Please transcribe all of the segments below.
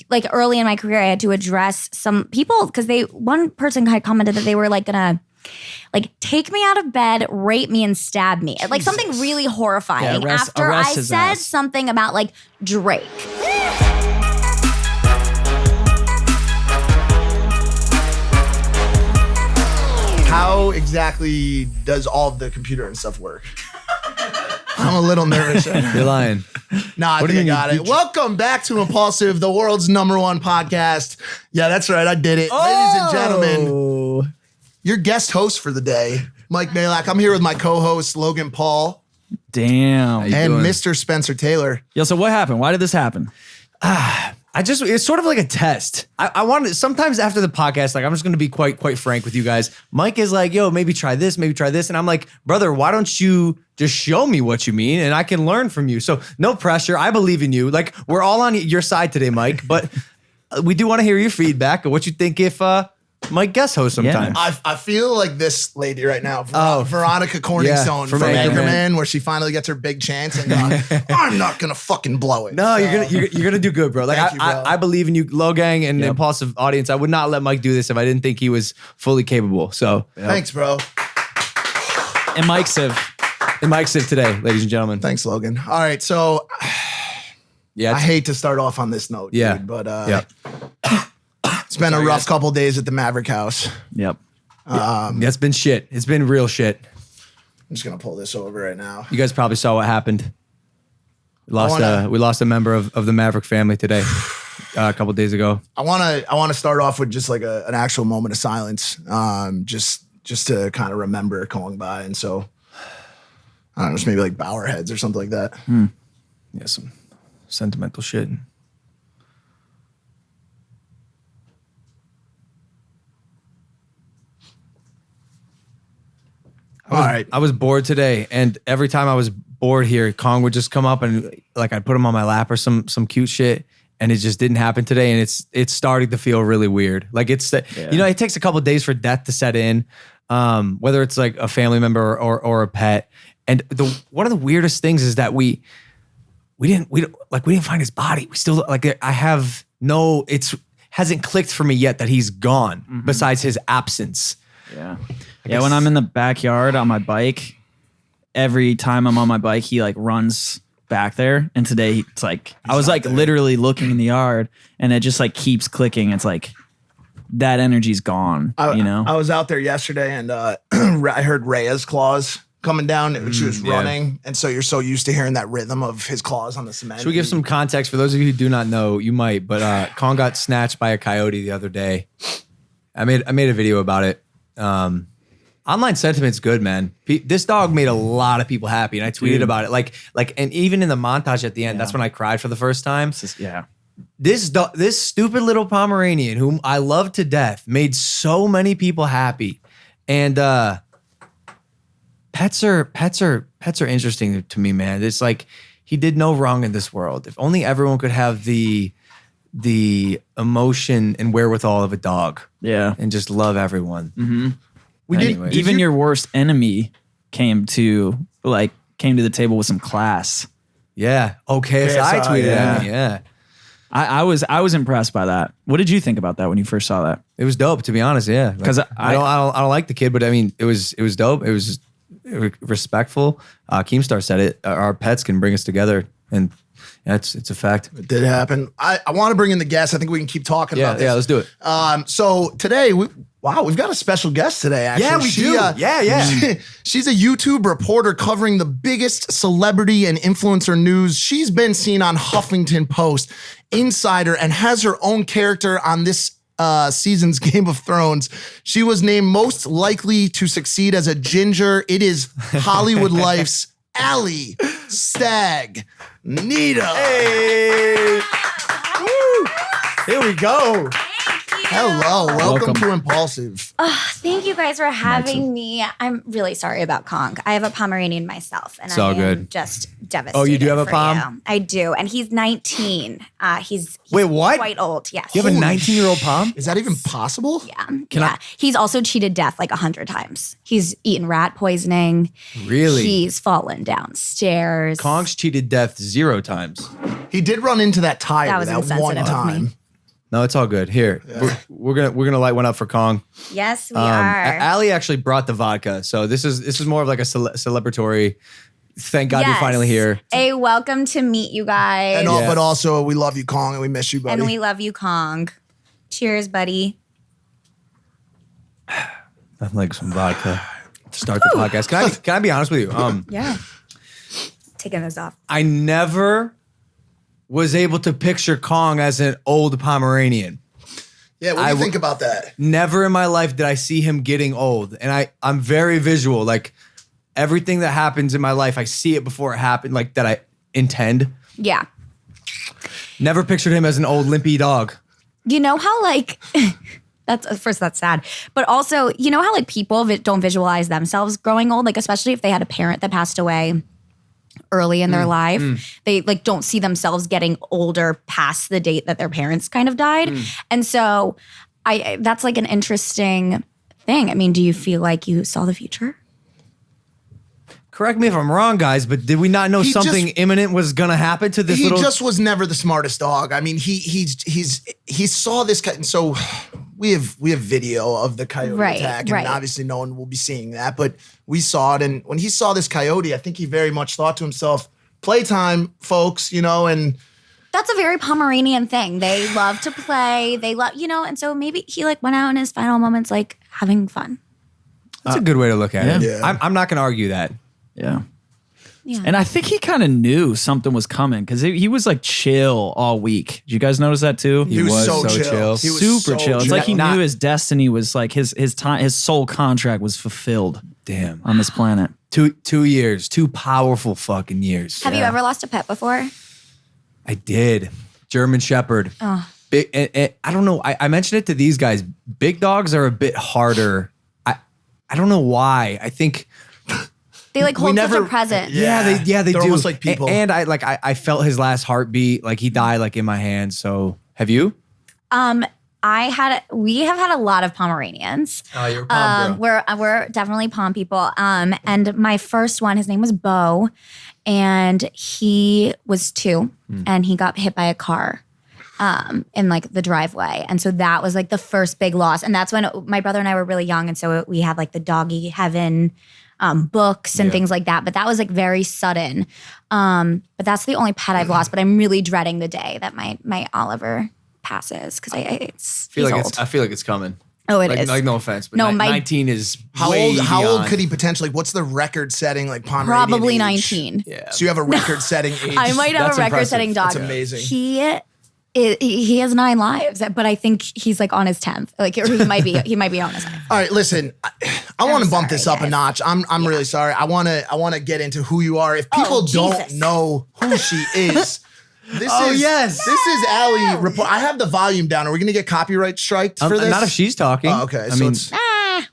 like early in my career, I had to address some people because one person had commented that they were like gonna like take me out of bed, rape me, and stab me. Like something really horrifying. Yeah, after I said something about like Drake. How exactly does all of the computer and stuff work? I'm a little nervous. You're lying. Nah, I think I got it. Welcome back to Impaulsive, the world's #1 podcast. Yeah, that's right. I did it. Ladies and gentlemen, your guest host for the day, Mike Malak. I'm here with my co-host, Logan Paul. Damn. And Mr. Spencer Taylor. Yo, so what happened? Why did this happen? It's sort of like a test. I wanted, sometimes after the podcast, like I'm just going to be quite frank with you guys. Mike is like, yo, maybe try this. And I'm like, brother, why don't you just show me what you mean and I can learn from you. So no pressure. I believe in you. Like we're all on your side today, Mike, but we do want to hear your feedback and what you think if Mike guest host sometime. Yeah. I feel like this lady right now, Veronica Corningstone from Anchorman, where she finally gets her big chance and I'm not gonna fucking blow it. No, you're gonna do good, bro. Like I believe in you, Low Gang and the Impulsive audience. I would not let Mike do this if I didn't think he was fully capable. So thanks, bro. And Mike Civ today, ladies and gentlemen. Thanks, Logan. All right, so I hate to start off on this note, dude, but it's been a rough couple days at the Maverick house. Yep. It's been shit. It's been real shit. I'm just gonna pull this over right now. You guys probably saw what happened. We lost a member of the Maverick family today, a couple days ago. I wanna start off with just like an actual moment of silence, just to kind of remember going by, and so I don't know, just maybe like bow our heads or something like that. Yeah, some sentimental shit. I was bored today, and every time I was bored here, Kong would just come up and like I'd put him on my lap or some cute shit, and it just didn't happen today, and it's starting to feel really weird. Like it takes a couple of days for death to set in, whether it's like a family member or a pet. And one of the weirdest things is that we didn't find his body. We still it hasn't clicked for me yet that he's gone. Besides his absence. Yeah. Yeah, when I'm in the backyard on my bike, every time I'm on my bike, he like runs back there. And today it's like, I was like literally looking in the yard and it just like keeps clicking. It's like that energy's gone, you know? I was out there yesterday and I heard Rhea's claws coming down. She was running. And so you're so used to hearing that rhythm of his claws on the cement. Should we give some context for those of you who do not know? You might, but Kong got snatched by a coyote the other day. I made a video about it. Online sentiment's good, man. This dog made a lot of people happy, and I tweeted about it. Like, and even in the montage at the end, that's when I cried for the first time. This stupid little Pomeranian, whom I love to death, made so many people happy. And pets are interesting to me, man. It's like he did no wrong in this world. If only everyone could have the emotion and wherewithal of a dog, and just love everyone. Mm-hmm. Even your worst enemy came to the table with some class. Yeah. Okay. So I tweeted at me. Yeah. I was impressed by that. What did you think about that when you first saw that? It was dope, to be honest. Yeah. Because I don't like the kid, but I mean, it was dope. It was respectful. Keemstar said it. Our pets can bring us together, and it's a fact. It did happen. I want to bring in the guest. I think we can keep talking about this. Yeah, let's do it. So today, we've got a special guest today, actually. Yeah, we do. She's a YouTube reporter covering the biggest celebrity and influencer news. She's been seen on Huffington Post, Insider, and has her own character on this season's Game of Thrones. She was named most likely to succeed as a ginger. It is Hollywood Life's Ali Stagnitta. Hey! Woo! Here we go. Hello, welcome to Impaulsive. Thank you guys for having me. I'm really sorry about Kong. I have a Pomeranian myself, and It's all I am good. just devastated. Oh, you do have a for Pom? you. I do, and he's 19. He's Wait, what? Quite old. Yes. You have a 19-year-old Pom? Is that even possible? Yeah. He's also cheated death like 100 times. He's eaten rat poisoning. Really? He's fallen downstairs. Kong's cheated death 0 times. He did run into that tire That was that one insensitive of me. time. No, it's all good. Here, we're gonna light one up for Kong. Yes, we are. Ali actually brought the vodka, so this is more of like a celebratory. Thank God you're Yes. finally here. A welcome to meet you guys. And Yeah. but also, we love you, Kong, and we miss you, buddy. And we love you, Kong. Cheers, buddy. Nothing like some vodka to start the podcast. Can I be honest with you? Yeah. Taking this off. I never was able to picture Kong as an old Pomeranian. Yeah, what do you think about that? Never in my life did I see him getting old. And I'm very visual. Like everything that happens in my life, I see it before it happened, like that I intend. Yeah. Never pictured him as an old limpy dog. You know how like that's sad, but also you know how like people don't visualize themselves growing old, like especially if they had a parent that passed away early in their life, they like don't see themselves getting older past the date that their parents kind of died, and so that's like an interesting thing. I mean, do you feel like you saw the future? Correct me if I'm wrong, guys, but did we not know something imminent was gonna happen to this He little? just was never the smartest dog. I mean, he saw this. So we have video of the coyote attack, and obviously no one will be seeing that, but we saw it. And when he saw this coyote, I think he very much thought to himself, "Playtime, folks," and That's a very Pomeranian thing. They love to play. They love, and so maybe he like went out in his final moments like having fun. That's a good way to look at it. Yeah. I'm not gonna argue that. Yeah. And I think he kind of knew something was coming because he was like chill all week. Did you guys notice that too? he was so chill. He was Super so chill. It's like he Not- knew his destiny was like his time, his soul contract was fulfilled. Damn. On this planet. 2 years, 2 powerful fucking years. Have you ever lost a pet before? I did. German Shepherd. Oh. Big, and I don't know. I mentioned it to these guys. Big dogs are a bit harder. I don't know why. I think They like hold such a presence. they They're do. almost like people. And I felt his last heartbeat. Like he died like in my hand. So have you? We have had a lot of Pomeranians. Oh, you're a Pom girl. We're definitely Pom people. And my first one, his name was Bo, and he was 2, and he got hit by a car in like the driveway, and so that was like the first big loss. And that's when my brother and I were really young, and so we had like the doggy heaven books and things like that. But that was like very sudden. But that's the only pet I've lost. But I'm really dreading the day that my Oliver passes because I feel like it's coming. Oh, it is. Like no offense, but No, 19 is How way old? How old beyond. could he potentially? What's the record-setting like Pomeranian Probably age? 19. Yeah. So you have a record-setting age. I might have That's a record-setting dog. That's amazing. He has 9 lives, but I think he's like on his 10th. Like, or he might be on his 9th. All right, listen. I want to bump sorry, this up a guys. notch. I'm really sorry. I want to get into who you are. If people don't Jesus. know who she is, this is Ali. I have the volume down. Are we going to get copyright striked for this? Not if she's talking. Oh, okay. I So mean, it's,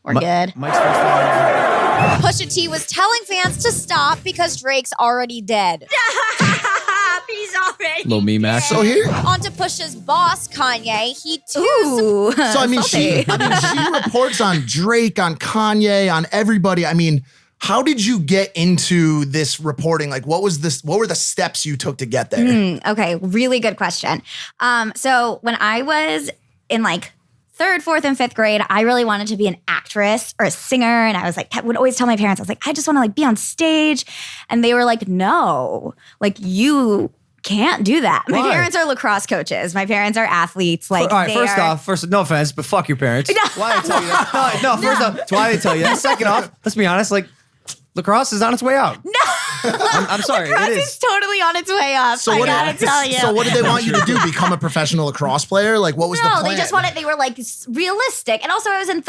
We're good. Mike's first one. Pusha T was telling fans to stop because Drake's already dead. He's already Little me Max. so here. On to Pusha's boss, Kanye. He too. Ooh. So I mean, she reports on Drake, on Kanye, on everybody. I mean, how did you get into this reporting? Like, what were the steps you took to get there? Okay, really good question. So when I was in like 3rd, 4th, and 5th grade, I really wanted to be an actress or a singer. And I was like, would always tell my parents, I was like, I just want to like be on stage. And they were like, no, like you can't do that. My Why? parents are lacrosse coaches. My parents are athletes. Like, All right, they first are- off, no offense, but fuck your parents. Why did I tell you that? No, first off, why did I tell you that? Second off, let's be honest, like lacrosse is on its way out. I'm sorry. It Cross is. is totally on its way up. I gotta tell you. So what did they want you to do? Become a professional lacrosse player? Like what was the No, plan? they just wanted. They were like realistic, and also I was in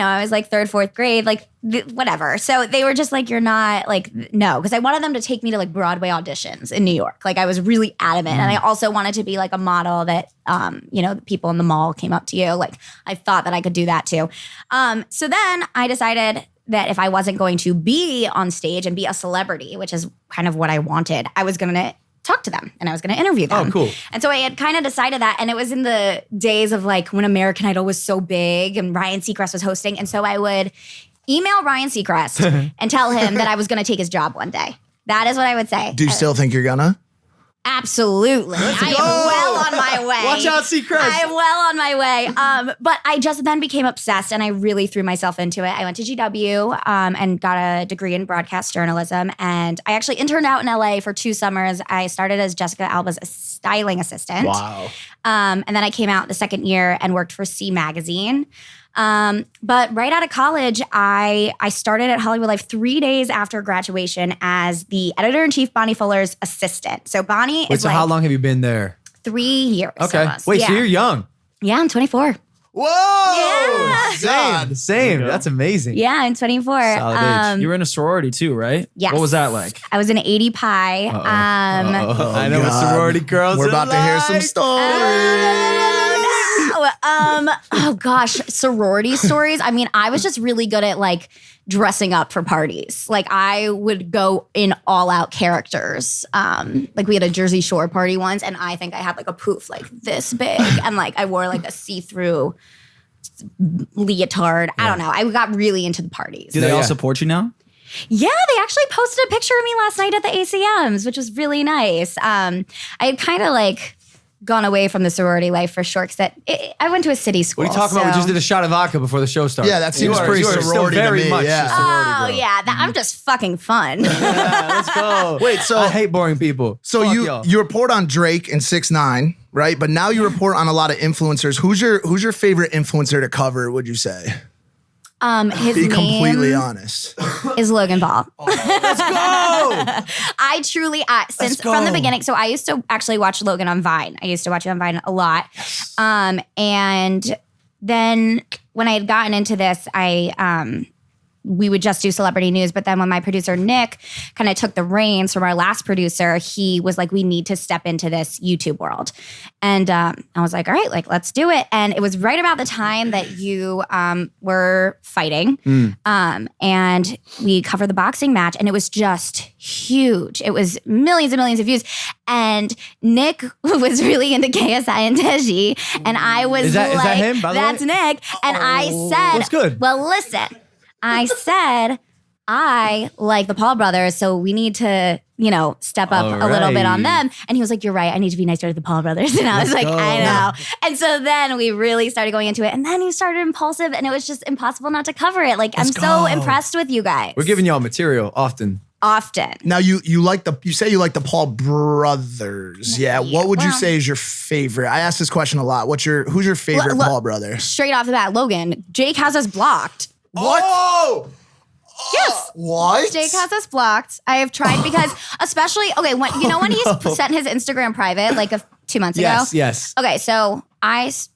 I was like third, fourth grade, like whatever. So they were just like, you're not like no, because I wanted them to take me to like Broadway auditions in New York. Like I was really adamant, and I also wanted to be like a model that the people in the mall came up to you. Like I thought that I could do that too. So then I decided that if I wasn't going to be on stage and be a celebrity, which is kind of what I wanted, I was going to talk to them and I was going to interview them. Oh, cool. And so I had kind of decided that. And it was in the days of like when American Idol was so big and Ryan Seacrest was hosting. And so I would email Ryan Seacrest and tell him that I was going to take his job one day. That is what I would say. Do you still think you're gonna? Absolutely. I am well on my way. Watch out, Seacrest. I am well on my way. But I just then became obsessed and I really threw myself into it. I went to GW and got a degree in broadcast journalism. And I actually interned out in LA for 2 summers. I started as Jessica Alba's styling assistant. Wow. And then I came out the second year and worked for C Magazine. But right out of college, I started at Hollywood Life 3 days after graduation as the editor-in-chief Bonnie Fuller's assistant. So Bonnie Wait, is so like how long have you been there? 3 years. Okay. almost. Wait, yeah. so you're young. Yeah, I'm 24. Whoa! Yeah. Same. That's amazing. Yeah, I'm 24. Solid age. You were in a sorority too, right? Yes. What was that like? I was an 80 Pi. I know what God. sorority girls We're are about to hear some like. stories. Oh gosh, sorority stories. I mean, I was just really good at like dressing up for parties. Like I would go in all out characters. Like we had a Jersey Shore party once and I think I had like a poof like this big and like I wore like a see-through leotard. I don't know. I got really into the parties. Do they all Yeah. support you now? Yeah, they actually posted a picture of me last night at the ACMs, which was really nice. I had kind of like gone away from the sorority life for sure because I went to a city school. What are you talking about? We just did a shot of vodka before the show started. Yeah, that seems You are- pretty you are still sorority to very me, much yeah. a sorority Oh girl. yeah, I'm just fucking fun. Yeah, let's go. Wait, so- I hate boring people. So Fuck you y'all. you report on Drake and 6ix9ine, right? But now you report on a lot of influencers. Who's your favorite influencer to cover? Would you say? His Be completely name honest. is Logan Paul. Let's go. I truly, since go. from the beginning. So I used to actually watch Logan on Vine. I used to watch him on Vine a lot. And then when I had gotten into this, we would just do celebrity news. But then when my producer, Nick, kind of took the reins from our last producer, he was like, we need to step into this YouTube world. And I was like, all right, like, let's do it. And it was right about the time that you were fighting. And we covered the boxing match and it was just huge. It was millions and millions of views. And Nick was really into KSI and Deji. And I was Is that like, him, by the way? that's Nick. And I said, That's good. well, listen, I said, I like the Paul brothers, so we need to, step up a little bit on them. And he was like, you're right, I need to be nicer to the Paul brothers. And I was like, I know. And so then we really started going into it. And then he started Impulsive, and it was just impossible not to cover it. Like, I'm so impressed with you guys. We're giving y'all material often. Often. Now you say you like the Paul brothers. Yeah. What would you say is your favorite? I ask this question a lot. Who's your favorite Look, Paul brother? Straight off the bat, Logan, Jake has us blocked. What? Oh! Yes. What? Jake has us blocked. I have tried because, especially, okay, when he sent his Instagram private like 2 months ago. Yes. Okay, so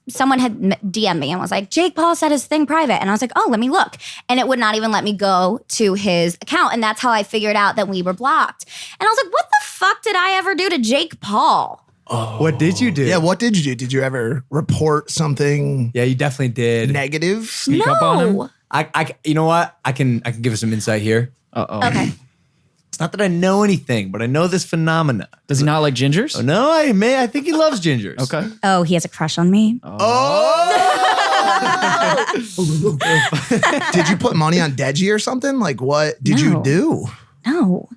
someone had DM'd me and was like, Jake Paul said his thing private. And I was like, oh, let me look. And it would not even let me go to his account. And that's how I figured out that we were blocked. And I was like, what the fuck did I ever do to Jake Paul? What did you do? Yeah. What did you do? Did you ever report something Yeah, you definitely did. negative? Sneak up on him? I you know what? I can give you some insight here. Uh-oh. Okay. It's not that I know anything, but I know this phenomena. Does he not like gingers? Oh, no, I think he loves gingers. Okay. Oh, he has a crush on me. Did you put money on Deji or something? Like what did you No. do? No.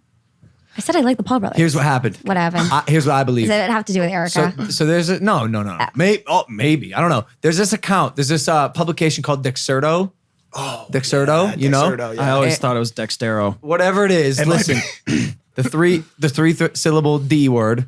I said I like the Paul brothers. Here's what happened. What happened? Here's what I believe. Does it have to do with Erica? So there's a no. Maybe I don't know. There's this account. There's this publication called Dexerto. Dexerto. You know, Dexerto, yeah. I always And- thought it was Dextero. whatever it is. It might Listen, the three syllable D word.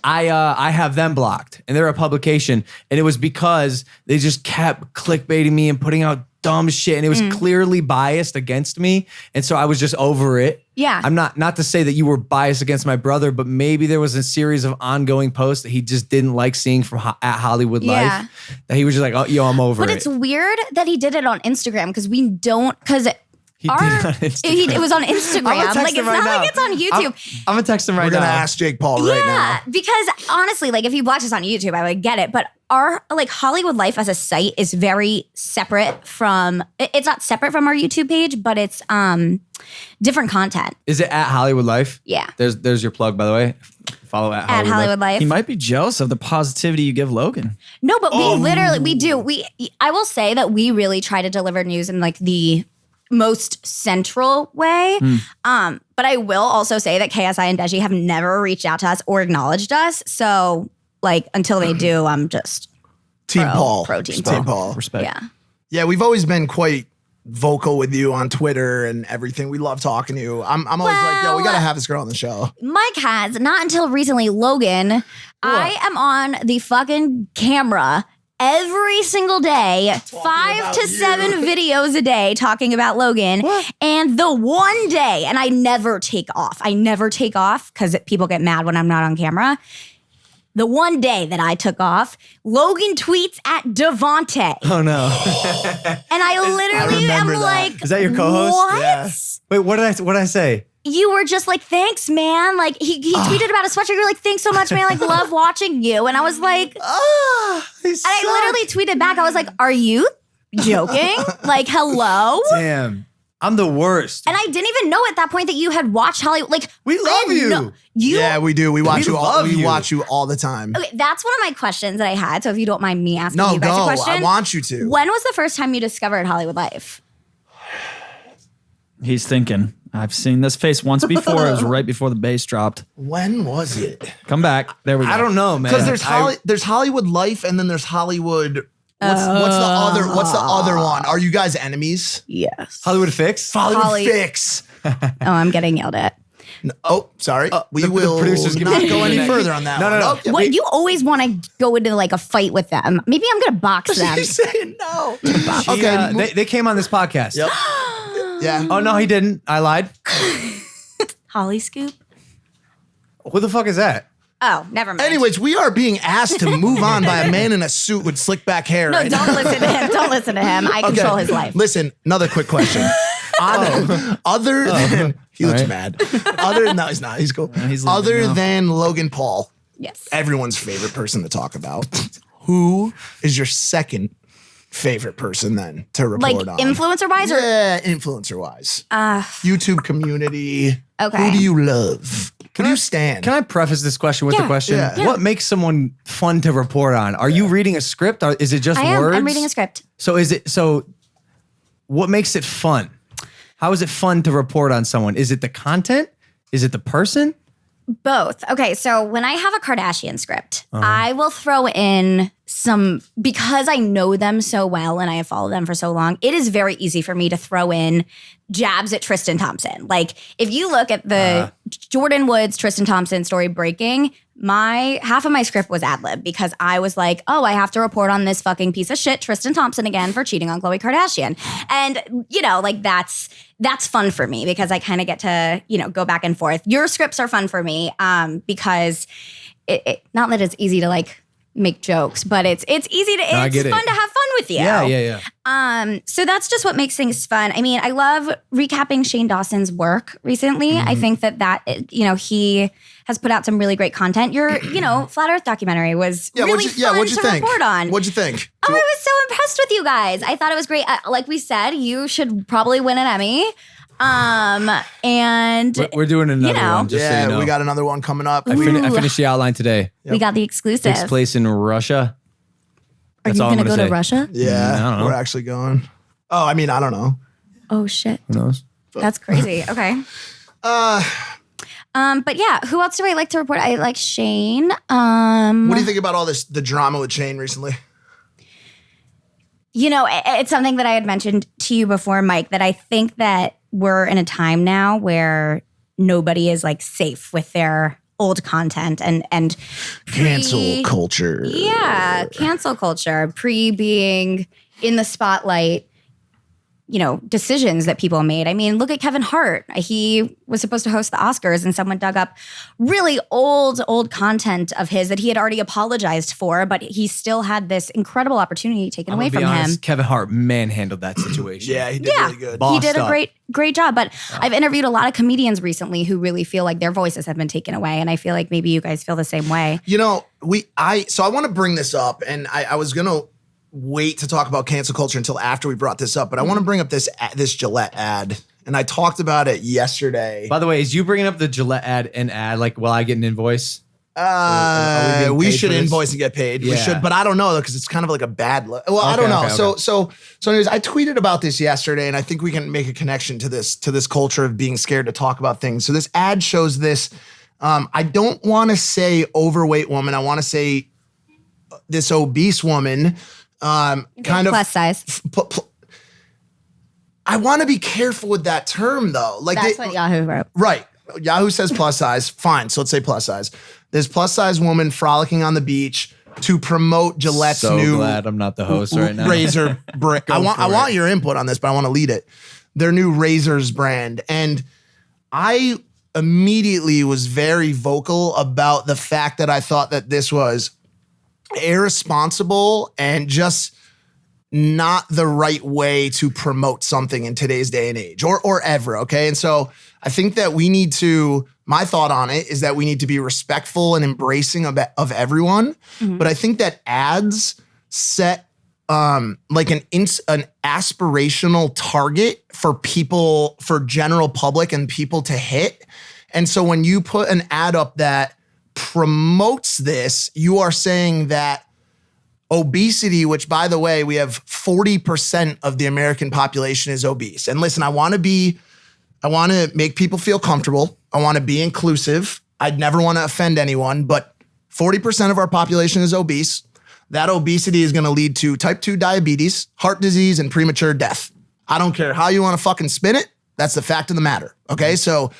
I have them blocked, and they're a publication, and it was because they just kept clickbaiting me and putting out dumb shit, and it was clearly biased against me, and so I was just over it. Yeah. I'm not to say that you were biased against my brother, but maybe there was a series of ongoing posts that he just didn't like seeing from at Hollywood Life. That he was just like, oh, yo, I'm over it. But it's weird that he did it on Instagram because we don't because. He did it on Instagram. It was on Instagram. Like it's not like it's on YouTube. I'm gonna text him right now. We're gonna ask Jake Paul right now. Yeah, because honestly, like if you watch this on YouTube, I would get it. But our like Hollywood Life as a site is very separate from. It's not separate from our YouTube page, but it's different content. Is it at Hollywood Life? Yeah. There's your plug, by the way. Follow at Hollywood Life. He might be jealous of the positivity you give Logan. No, but we do. I will say that we really try to deliver news in like the most central way. But I will also say that KSI and Deji have never reached out to us or acknowledged us. So like until they do, I'm just Team Paul. Pro Team Team Paul. Paul. Respect. Yeah. Yeah, we've always been quite vocal with you on Twitter and everything. We love talking to you. I'm always like, yo, we gotta have this girl on the show. Mike has, not until recently, Logan, I am on the fucking camera every single day, 5 to 7 videos a day talking about Logan. And the one day, and I never take off because people get mad when I'm not on camera. The one day that I took off, Logan tweets at Devontae. Oh no. And I literally am remember that. like, Is that your co-host? What? Yeah. Wait, what did I say? You were just like, thanks, man. Like he tweeted about a sweatshirt. You're like, thanks so much, man. Like, love watching you. And I was like, and I literally tweeted back. I was like, are you joking? Like, hello? Damn. I'm the worst. And I didn't even know at that point that you had watched Hollywood. Like, We love you. Yeah, we do. We watch We you all. love We you. watch you all the time. Okay, that's one of my questions that I had. So if you don't mind me asking No, you guys go. a question. I want you to. When was the first time you discovered Hollywood Life? He's thinking. I've seen this face once before. It was right before the bass dropped. When was it? Come back. There we go. I don't know, man. Because there's Hollywood Life and then there's Hollywood. What's the other one? Are you guys enemies? Yes. Hollywood Fix? Hollywood Fix. Oh, I'm getting yelled at. Oh, sorry. We the will producers give not me- go any further on that. No, one. no. Okay. What, you always want to go into like a fight with them. Maybe I'm going to box them. She's saying no. Okay. They came on this podcast. Yep. Yeah. Oh, no, he didn't. I lied. Holly Scoop? Who the fuck is that? Oh, never mind. Anyways, we are being asked to move on by a man in a suit with slick back hair. No, right don't now. listen to him. Don't listen to him. I control his life. Listen, another quick question. Other than he looks mad. No, he's not. He's cool. he's leaving Other now. than Logan Paul, Yes. everyone's favorite person to talk about. Who is your second favorite person then to report Like on? influencer wise or Yeah, influencer wise. YouTube community. Okay. Who do you love? Who do you stand? Can I preface this question with Yeah. the question? Yeah. What makes someone fun to report on? Are you reading a script or is it just I am. words? I'm reading a script. So what makes it fun? How is it fun to report on someone? Is it the content? Is it the person? Both. Okay, so when I have a Kardashian script, I will throw in some, because I know them so well and I have followed them for so long, it is very easy for me to throw in jabs at Tristan Thompson. Like if you look at the Jordan Woods, Tristan Thompson story breaking, half of my script was ad-lib because I was like, oh, I have to report on this fucking piece of shit, Tristan Thompson again for cheating on Khloe Kardashian. And, like that's fun for me because I kind of get to, go back and forth. Your scripts are fun for me because it not that it's easy to like make jokes, but it's easy to, I it's get it. fun to have fun with you. Yeah. So that's just what makes things fun. I mean, I love recapping Shane Dawson's work recently. I think that he has put out some really great content. Your, Flat Earth documentary was really fun what'd you to think? report on. What'd you think? Oh, I was so impressed with you guys. I thought it was great. Like we said, you should probably win an Emmy. And We're doing another one, just so you know. we got another one coming up. I finished the outline today. we got the exclusive. Takes place in Russia. Are That's you all I'm going to go gonna to say. Russia? Yeah, I don't know. we're actually going. Oh, I mean, I don't know. Oh, shit. Who knows? That's crazy. Okay. But yeah, who else do I like to report? I like Shane. What do you think about all the drama with Shane recently? It's something that I had mentioned to you before, Mike, that I think that we're in a time now where nobody is like safe with their old content and Cancel culture. Yeah, cancel culture, being in the spotlight, decisions that people made. I mean, look at Kevin Hart. He was supposed to host the Oscars and someone dug up really old content of his that he had already apologized for, but he still had this incredible opportunity taken away from him. Kevin Hart manhandled that situation. Yeah, he did really good. He did a great job. But I've interviewed a lot of comedians recently who really feel like their voices have been taken away. And I feel like maybe you guys feel the same way. So I want to bring this up, and I was going to wait to talk about cancel culture until after we brought this up, but I want to bring up this Gillette ad, and I talked about it yesterday. By the way, is you bringing up the Gillette ad like while I get an invoice? We should invoice and get paid. Yeah. We should, but I don't know though, because it's kind of like a bad look. Well, I don't know. Okay. So anyways, I tweeted about this yesterday, and I think we can make a connection to this culture of being scared to talk about things. So this ad shows this. I don't want to say overweight woman. I want to say this obese woman. Kind of plus size. I want to be careful with that term though. Like That's what Yahoo wrote. Right. Yahoo says plus size. Fine. So let's say plus size. This plus size woman frolicking on the beach to promote Gillette's new. Glad I'm not the host right now. Razor brand. I want your input on this, but I want to lead it. Their new razors brand. And I immediately was very vocal about the fact that I thought that this was irresponsible and just not the right way to promote something in today's day and age or ever. Okay. And so I think that my thought on it is that we need to be respectful and embracing of everyone. Mm-hmm. But I think that ads set like an aspirational target for people, for general public and people to hit. And so when you put an ad up that promotes this, you are saying that obesity, which by the way, we have 40% of the American population is obese. And listen, I want to make people feel comfortable. I want to be inclusive. I'd never want to offend anyone, but 40% of our population is obese. That obesity is going to lead to type 2 diabetes, heart disease, and premature death. I don't care how you want to fucking spin it. That's the fact of the matter. Okay. So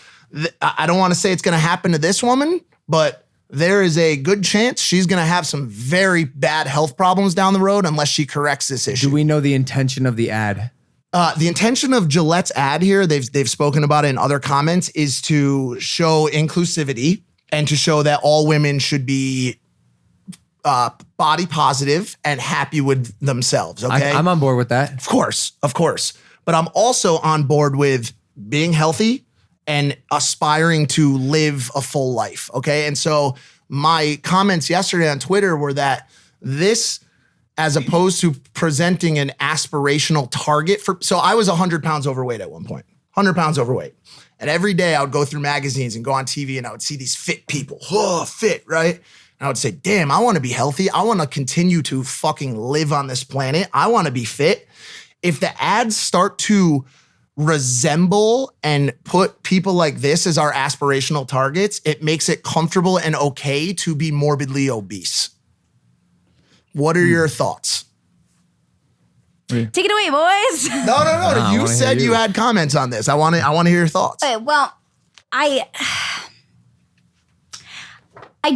I don't want to say it's going to happen to this woman, but there is a good chance she's going to have some very bad health problems down the road unless she corrects this issue. Do we know the intention of the ad? The intention of Gillette's ad here, they've spoken about it in other comments, is to show inclusivity and to show that all women should be body positive and happy with themselves. Okay, I'm on board with that. Of course. But I'm also on board with being healthy and aspiring to live a full life. Okay. And so my comments yesterday on Twitter were that this, as opposed to presenting an aspirational target so I was 100 pounds overweight at one point, 100 pounds overweight. And every day I would go through magazines and go on TV and I would see these fit people, fit, right? And I would say, damn, I want to be healthy. I want to continue to fucking live on this planet. I want to be fit. If the ads start to resemble and put people like this as our aspirational targets, it makes it comfortable and okay to be morbidly obese. What are your thoughts? Take it away, boys. No. You said you had comments on this. I want to hear your thoughts. Okay, well, I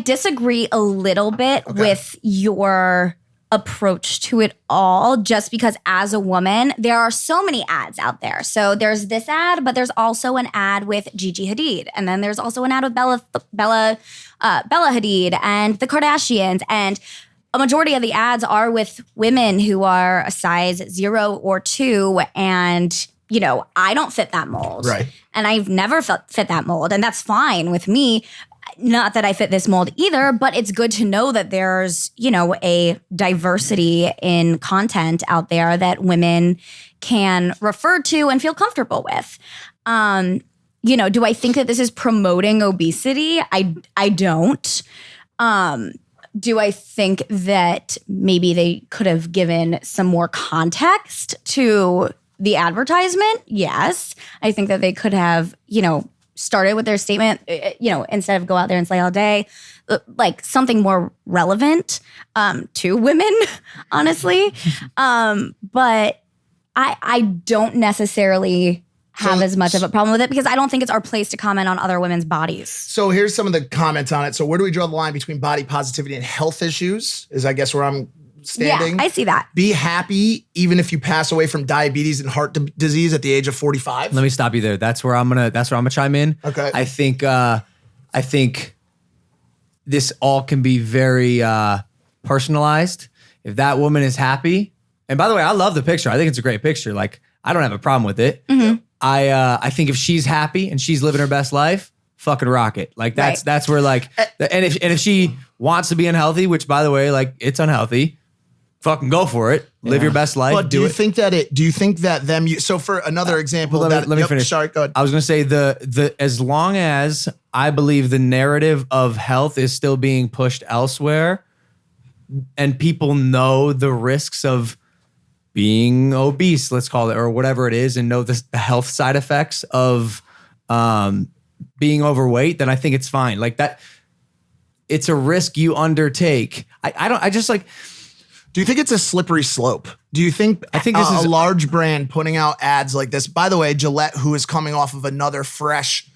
disagree a little bit with your approach to it all, just because as a woman, there are so many ads out there. So there's this ad, but there's also an ad with Gigi Hadid. And then there's also an ad with Bella Hadid and the Kardashians. And a majority of the ads are with women who are a size 0 or 2. And, I don't fit that mold. Right. And I've never fit that mold. And that's fine with me. Not that I fit this mold either, but it's good to know that there's, a diversity in content out there that women can refer to and feel comfortable with. Do I think that this is promoting obesity? I don't. Do I think that maybe they could have given some more context to the advertisement? Yes. I think that they could have, started with their statement, instead of go out there and slay all day, like something more relevant to women, honestly. But I don't necessarily have as much of a problem with it because I don't think it's our place to comment on other women's bodies. So here's some of the comments on it. So where do we draw the line between body positivity and health issues? Is I guess where I'm standing. Yeah, I see that. Be happy even if you pass away from diabetes and heart disease at the age of 45. Let me stop you there. That's where I'm gonna chime in. Okay. I think this all can be very personalized. If that woman is happy, and by the way, I love the picture. I think it's a great picture. Like, I don't have a problem with it. Mm-hmm. I think if she's happy and she's living her best life, fucking rock it. Like that's where like, and if she wants to be unhealthy, which by the way, like it's unhealthy, fucking go for it. Live your best life. But do you think that them? So for another example, let me finish. Sorry, go ahead. I was gonna say the as long as I believe the narrative of health is still being pushed elsewhere, and people know the risks of being obese, let's call it, or whatever it is, and know the health side effects of being overweight, then I think it's fine. Like that, it's a risk you undertake. Do you think it's a slippery slope? Do you think I think this is a large brand putting out ads like this? By the way, Gillette, who is coming off of another fresh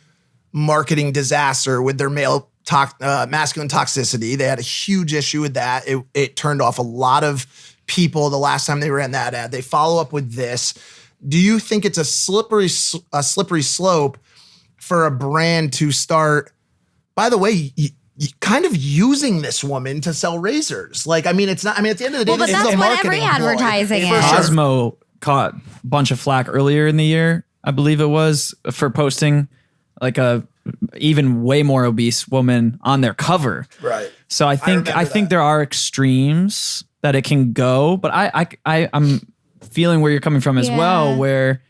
marketing disaster with their masculine toxicity, they had a huge issue with that. It turned off a lot of people the last time they ran that ad. They follow up with this. Do you think it's a slippery slope for a brand to start, by the way, kind of using this woman to sell razors? Like, I mean, it's not, I mean, at the end of the day, Well, but this is that's a what marketing every ploy. advertising For is. sure. Cosmo caught a bunch of flack earlier in the year, I believe it was, for posting like a even way more obese woman on their cover. Right. So I think remember that. there are extremes that it can go, but I'm feeling where you're coming from as well, where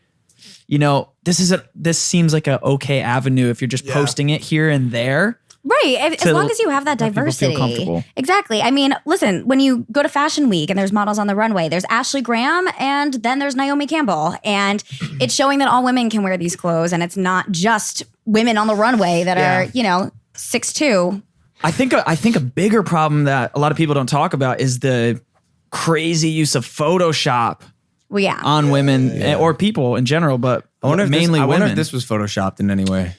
this seems like a okay avenue if you're just posting it here and there. Right. As long as you have that let people feel diversity. comfortable. Exactly. I mean, listen, when you go to Fashion Week and there's models on the runway, there's Ashley Graham and then there's Naomi Campbell. And it's showing that all women can wear these clothes and it's not just women on the runway that are, 6'2". I think a bigger problem that a lot of people don't talk about is the crazy use of Photoshop Well, yeah. on women or people in general, but mainly I wonder women. if this was photoshopped in any way.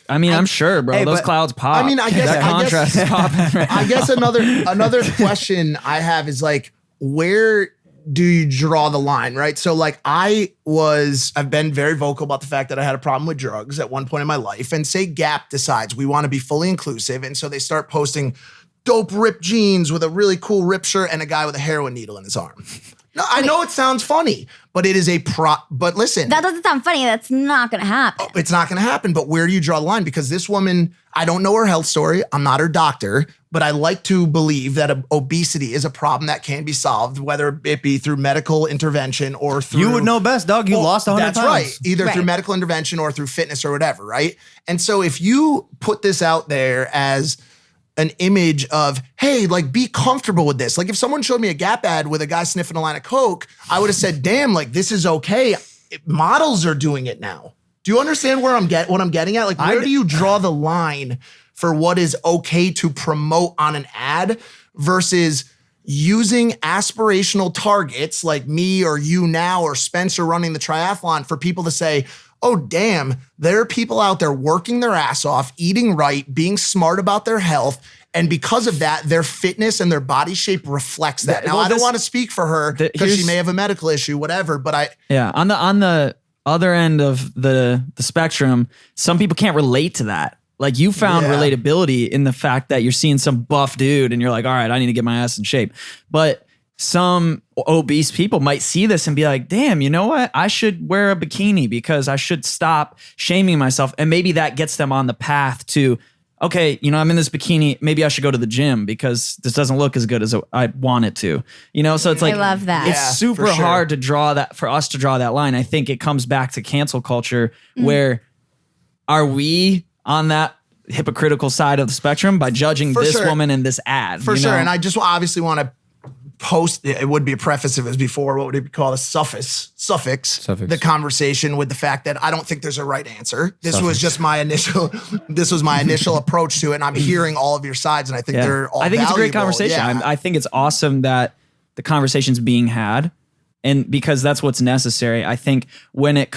I mean, I'm sure, bro. Hey, Those but- clouds pop. I mean, I guess- that I contrast is popping. Right? I guess another question I have is like, where do you draw the line, right? So like I've been very vocal about the fact that I had a problem with drugs at one point in my life, and say Gap decides we want to be fully inclusive. And so they start posting dope ripped jeans with a really cool rip shirt and a guy with a heroin needle in his arm. No, I know it sounds funny, but it is but listen. That doesn't sound funny. That's not going to happen. It's not going to happen, but where do you draw the line? Because this woman, I don't know her health story. I'm not her doctor, but I like to believe that obesity is a problem that can be solved, whether it be through medical intervention or through... You would know best, dog. You lost 100 pounds. That's right. Either through Right. medical intervention or through fitness or whatever, right? And so if you put this out there as an image of, hey, like be comfortable with this. Like if someone showed me a Gap ad with a guy sniffing a line of Coke, I would have said, damn, like this is okay. Models are doing it now. Do you understand what I'm getting at? Like where do you draw the line for what is okay to promote on an ad versus using aspirational targets like me or you now or Spencer running the triathlon for people to say, oh, damn, there are people out there working their ass off, eating right, being smart about their health. And because of that, their fitness and their body shape reflects that. Now, I don't want to speak for her because she may have a medical issue, whatever, but on the other end of the spectrum, some people can't relate to that. Like you found relatability in the fact that you're seeing some buff dude and you're like, all right, I need to get my ass in shape. But some obese people might see this and be like, damn, you know what? I should wear a bikini because I should stop shaming myself. And maybe that gets them on the path to, okay, I'm in this bikini. Maybe I should go to the gym because this doesn't look as good as I want it to, So it's like, I love that. It's Yeah, super for sure. hard for us to draw that line. I think it comes back to cancel culture where are we on that hypocritical side of the spectrum by judging this sure. woman in this ad? for sure. And I just obviously want to post, it would be a preface if it was before, what would it be called? A suffix, the conversation with the fact that I don't think there's a right answer. This was just my initial approach to it. And I'm hearing all of your sides and I think they're all I think it's a great valuable. conversation. Yeah. I think it's awesome that the conversation's being had. And because that's what's necessary. I think when it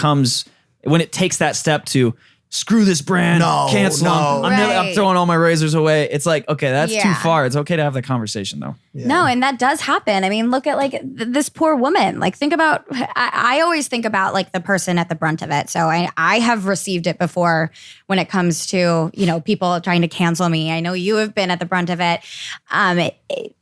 takes that step to screw this brand, cancel them, I'm throwing all my razors away. It's like, okay, that's too far. It's okay to have that conversation though. Yeah. No, and that does happen. I mean, look at like this poor woman. Like think about, I always think about like the person at the brunt of it. So I have received it before when it comes to, people trying to cancel me. I know you have been at the brunt of it.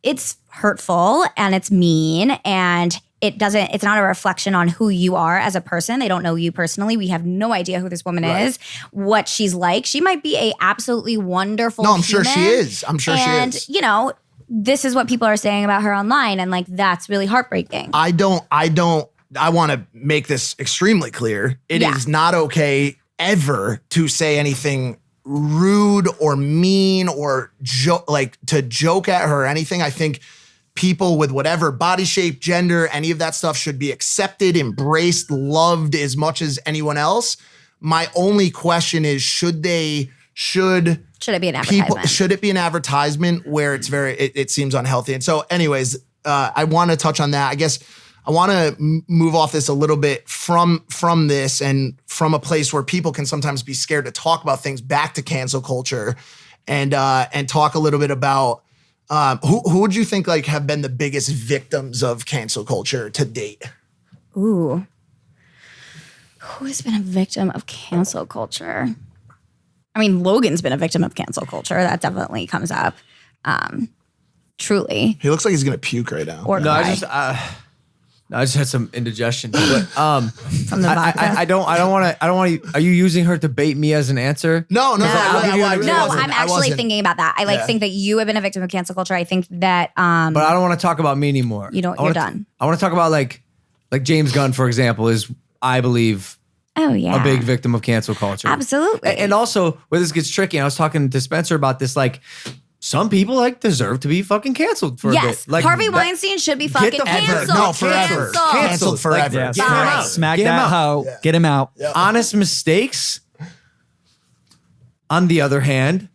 It's hurtful and it's mean and it's not a reflection on who you are as a person. They don't know you personally. We have no idea who this woman is, what she's like. She might be a absolutely wonderful I'm sure she is. And, this is what people are saying about her online. And like, that's really heartbreaking. I want to make this extremely clear. It is not okay ever to say anything rude or mean or to joke at her or anything. I think people with whatever body shape, gender, any of that stuff should be accepted, embraced, loved as much as anyone else. My only question is, should it be an advertisement? Should it be an advertisement where it's it seems unhealthy? And so anyways, I want to touch on that. I guess I want to move off this a little bit from this and from a place where people can sometimes be scared to talk about things back to cancel culture and talk a little bit about who would you think like have been the biggest victims of cancel culture to date? Ooh. Who has been a victim of cancel culture? I mean, Logan's been a victim of cancel culture. That definitely comes up. Truly. He looks like he's going to puke right now. Or I just had some indigestion. But, from the vodka. I don't want to. Are you using her to bait me as an answer? No. I'm actually thinking about that. I think that you have been a victim of cancel culture. I think that. But I don't want to talk about me anymore. You're done. I want to talk about like James Gunn, for example, is I believe. Oh yeah. A big victim of cancel culture. Absolutely. And also where this gets tricky, I was talking to Spencer about this, like some people like deserve to be fucking canceled for a bit. Like Harvey Weinstein should be fucking canceled. No, forever. Canceled forever. Like, get him out. Smack that hoe. Yeah. Get him out. Yeah. Honest mistakes, on the other hand,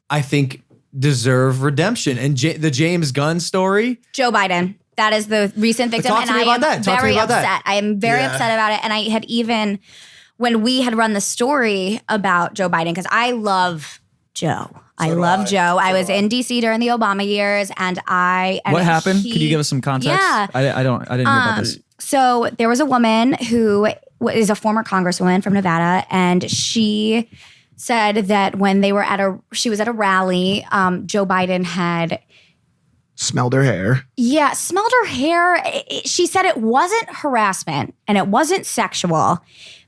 I think deserve redemption. And the James Gunn story. Joe Biden. That is the recent victim. And I am very upset. I am very upset about it. And I had even, when we had run the story about Joe Biden, because I love Joe. I love Joe. I was in DC during the Obama years and what happened? Could you give us some context? Yeah. I didn't hear about this. So there was a woman who is a former congresswoman from Nevada, and she said that when they were she was at a rally, Joe Biden had smelled her hair. Yeah, smelled her hair. She said it wasn't harassment and it wasn't sexual,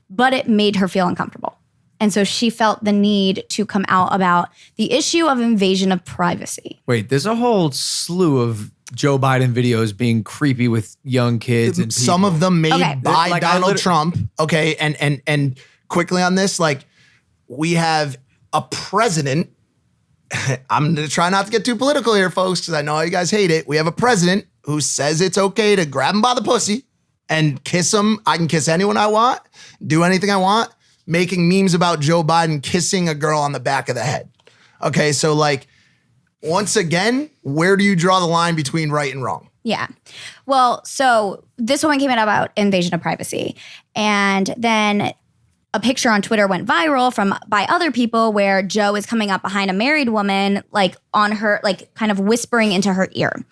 but it made her feel uncomfortable. And so she felt the need to come out about the issue of invasion of privacy. Wait, there's a whole slew of Joe Biden videos being creepy with young kids and people. Some of them made by Donald Trump. Okay, and quickly on this, like we have a president. I'm going to try not to get too political here, folks, because I know you guys hate it. We have a president who says it's okay to grab him by the pussy and kiss him. I can kiss anyone I want, do anything I want, making memes about Joe Biden kissing a girl on the back of the head. Okay, so like, once again, where do you draw the line between right and wrong? Yeah. Well, so this woman came out about invasion of privacy. And then a picture on Twitter went viral by other people where Joe is coming up behind a married woman, like on her, like kind of whispering into her ear.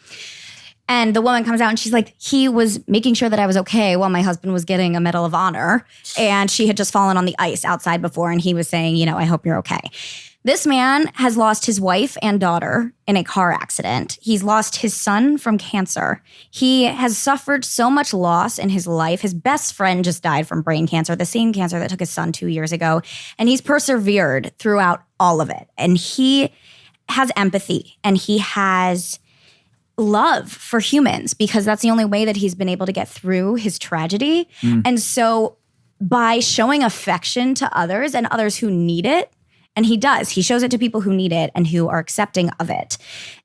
And the woman comes out and she's like, he was making sure that I was okay while my husband was getting a Medal of Honor. And she had just fallen on the ice outside before. And he was saying, I hope you're okay. This man has lost his wife and daughter in a car accident. He's lost his son from cancer. He has suffered so much loss in his life. His best friend just died from brain cancer, the same cancer that took his son 2 years ago. And he's persevered throughout all of it. And he has empathy and he has love for humans because that's the only way that he's been able to get through his tragedy. And so by showing affection to others and others who need it, and he does. He shows it to people who need it and who are accepting of it.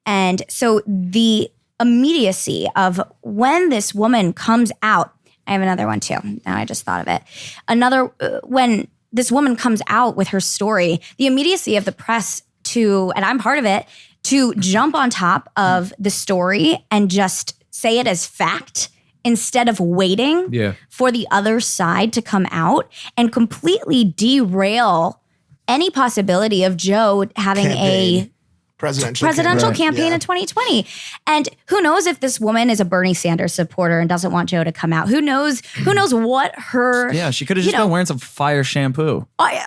And so the immediacy of when this woman comes out, I have another one too. Now I just thought of it. When this woman comes out with her story, the immediacy of the press and I'm part of it, to jump on top of the story and just say it as fact instead of waiting for the other side to come out and completely derail any possibility of Joe having a presidential campaign in 2020. And who knows if this woman is a Bernie Sanders supporter and doesn't want Joe to come out. Who knows what her... Yeah, she could have just been wearing some fire shampoo. And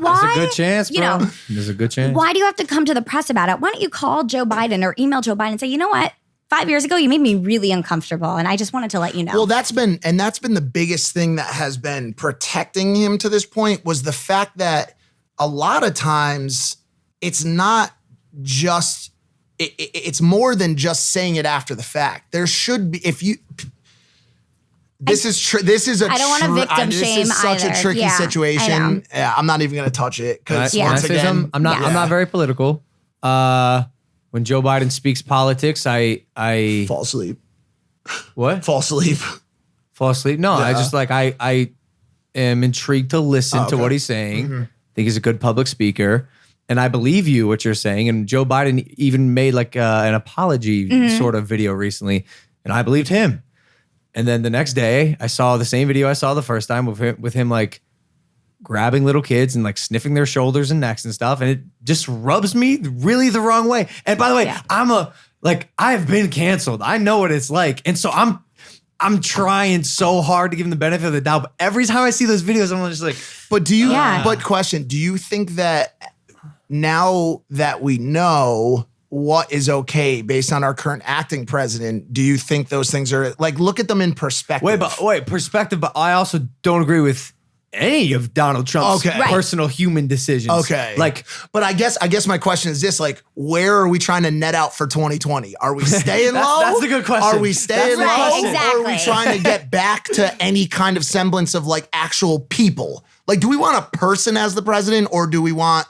why... There's a good chance, bro. You know, there's a good chance. Why do you have to come to the press about it? Why don't you call Joe Biden or email Joe Biden and say, you know what? 5 years ago, you made me really uncomfortable, and I just wanted to let you know. Well, that's been the biggest thing that has been protecting him to this point was the fact that a lot of times it's not just, it's more than just saying it after the fact. There should be, I don't want to victim shame such either. a tricky situation. Yeah, I'm not even going to touch it because once again, I'm not very political. When Joe Biden speaks politics, I fall asleep. What? Fall asleep. Fall asleep? No, I just I am intrigued to listen to what he's saying. I think he's a good public speaker. And I believe what you're saying. And Joe Biden even made like an apology sort of video recently. And I believed him. And then the next day, I saw the same video I saw the first time with him like grabbing little kids and like sniffing their shoulders and necks and stuff. And it just rubs me really the wrong way. And by the way, I've been canceled. I know what it's like. And so I'm trying so hard to give him the benefit of the doubt. But every time I see those videos, I'm just like, but question, do you think that now that we know what is okay based on our current acting president, do you think those things are like, look at them in perspective? Wait, perspective. But I also don't agree with any of Donald Trump's personal human decisions. Okay. But I guess my question is this, like, where are we trying to net out for 2020? Are we staying low? That's a good question. Are we staying low? Exactly. Or are we trying to get back to any kind of semblance of like actual people? Like, do we want a person as the president or do we want